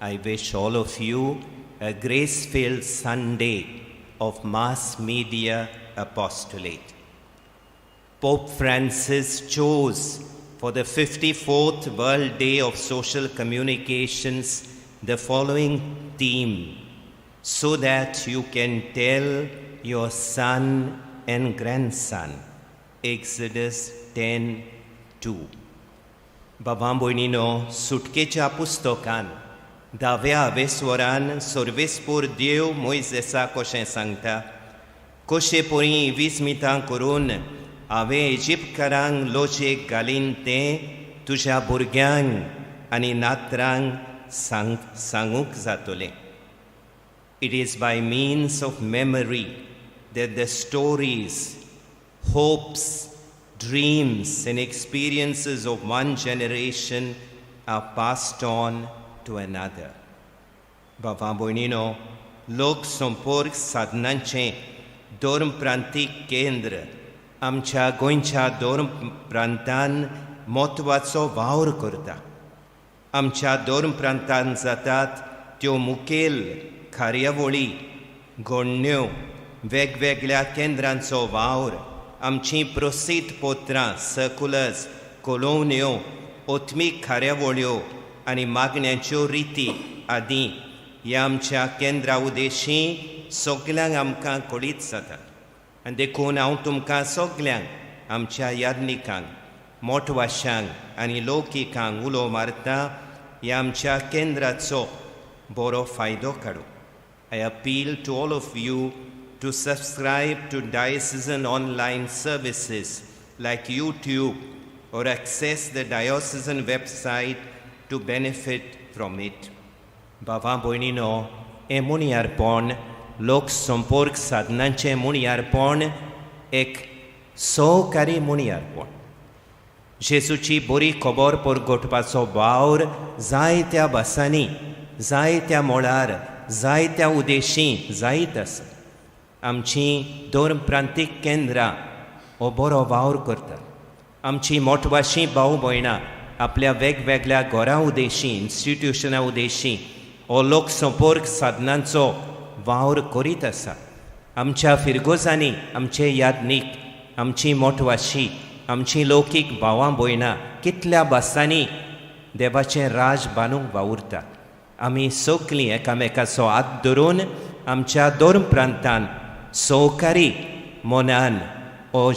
I wish all of you a grace-filled Sunday of mass media apostolate. Pope Francis chose for the 54th World Day of Social Communications the following theme, so that you can tell your son and grandson. Exodus 10, 2. बाबा भयणीनो, सुटकेच्या पुस्तकान 10व्या आवेस्वरान सर्वेस्पोर देव मोइजेसाक कशें सांगता, कशें पोरी 20 मितां करून हांवें इजिप्तकारांक लोचयेक घालीन तें तुज्या भुरग्यांक आनी नातरांक सांगूंक जातोलें. It is by means of memory that the stories, hopes, dreams, and experiences of one generation are passed on to another. Baba Boinino, लोक संपर्क साधनांचें धर्म प्रांतीक केंद्र आमच्या गोंयच्या धर्म प्रांतान म्हत्वाचो वावर करता. आमच्या धर्म प्रांतान जातात त्यो मुखेल कार्यावळी, घडण्यो, वेगवेगळ्या केंद्रांचो वावर, आमचीं प्रसिद्ध पत्रां, सर्कुलर्स, कॉलोन्यो, ओत्मीक कार्यावळ्यो आनी मागण्यांच्यो रिती आदी ह्या आमच्या केंद्रा उद्देशीं सगल्यांक आमकां कळीत जातात. आनी देखून हांव तुमकां सगल्यांक आमच्या यादनिकांक, मोठवाशांक आनी लौकिकांक उलो मारता ह्या आमच्या केंद्राचो बरो फायदो काडूं. I appeal to all of you to subscribe to diocesan online services like YouTube or access the diocesan website to benefit from it. Baba भयणीनो, हें मुणयारपण, लोक संपर्क साधनांचें मुणयारपण एक सहकारी मुणयारपण. जेजूची बरी खबर परगटपाचो वावर जायत्या भासांनी, जायत्या मोळार, जायत्या उद्देशीं जायत आसा. आमचीं धर्म प्रांतीक केंद्रां हो बरो वावर करतात. आमचीं मोठवाशीं भाव भयणां आपल्या वेगवेगळ्या घरां उद्देशीं, इन्स्टिट्युशनां उद्देशीं हो लोक संपर्क साधनांचो वावर करीत आसा. आमच्या फिरगोजांनी आमचे यादनीक, आमचीं मोठवाशीं, आमचीं लौकीक भावां भयणां कितल्या भासांनी देवाचें राज बांदूंक वावुरतात. आमी सगळीं एकामेकाचो हात धरून आमच्या धर्म प्रांतान सहकारी मनान हो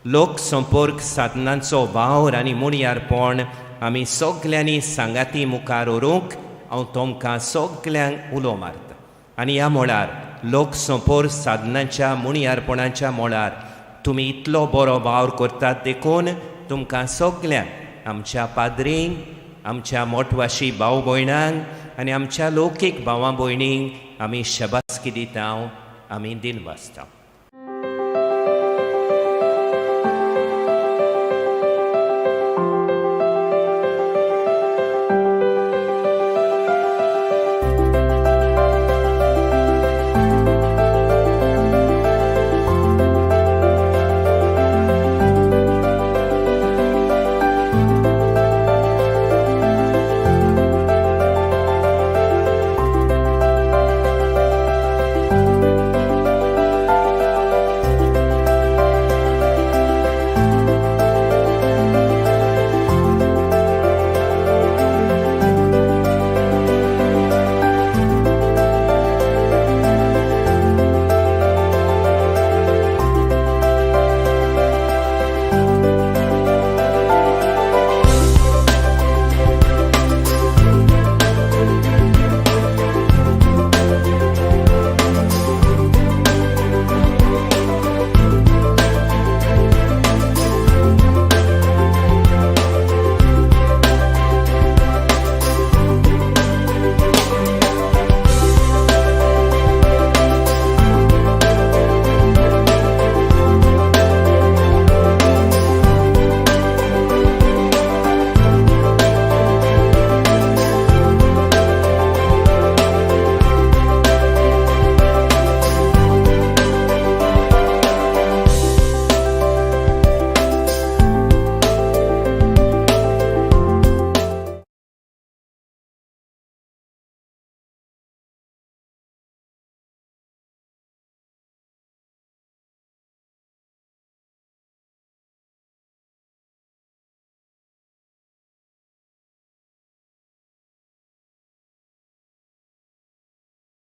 लोक संपर्क साधनांचो वावर आनी मुणयारपण आमी सगल्यांनी सांगाती मुखार व्हरूंक हांव तुमकां सगल्यांक उलो मारता. आनी ह्या मोळार लोक संपर्क साधनांच्या मुणयारपणाच्या मोळार तुमी इतलो बरो वावर करतात देखून तुमकां सगल्यांक, आमच्या पाद्रींक, आमच्या मोठवाशी भाव भयणांक आनी आमच्या लौकीक भावां भयणींक आमी शबासकी दिता, आमी दिनवासता.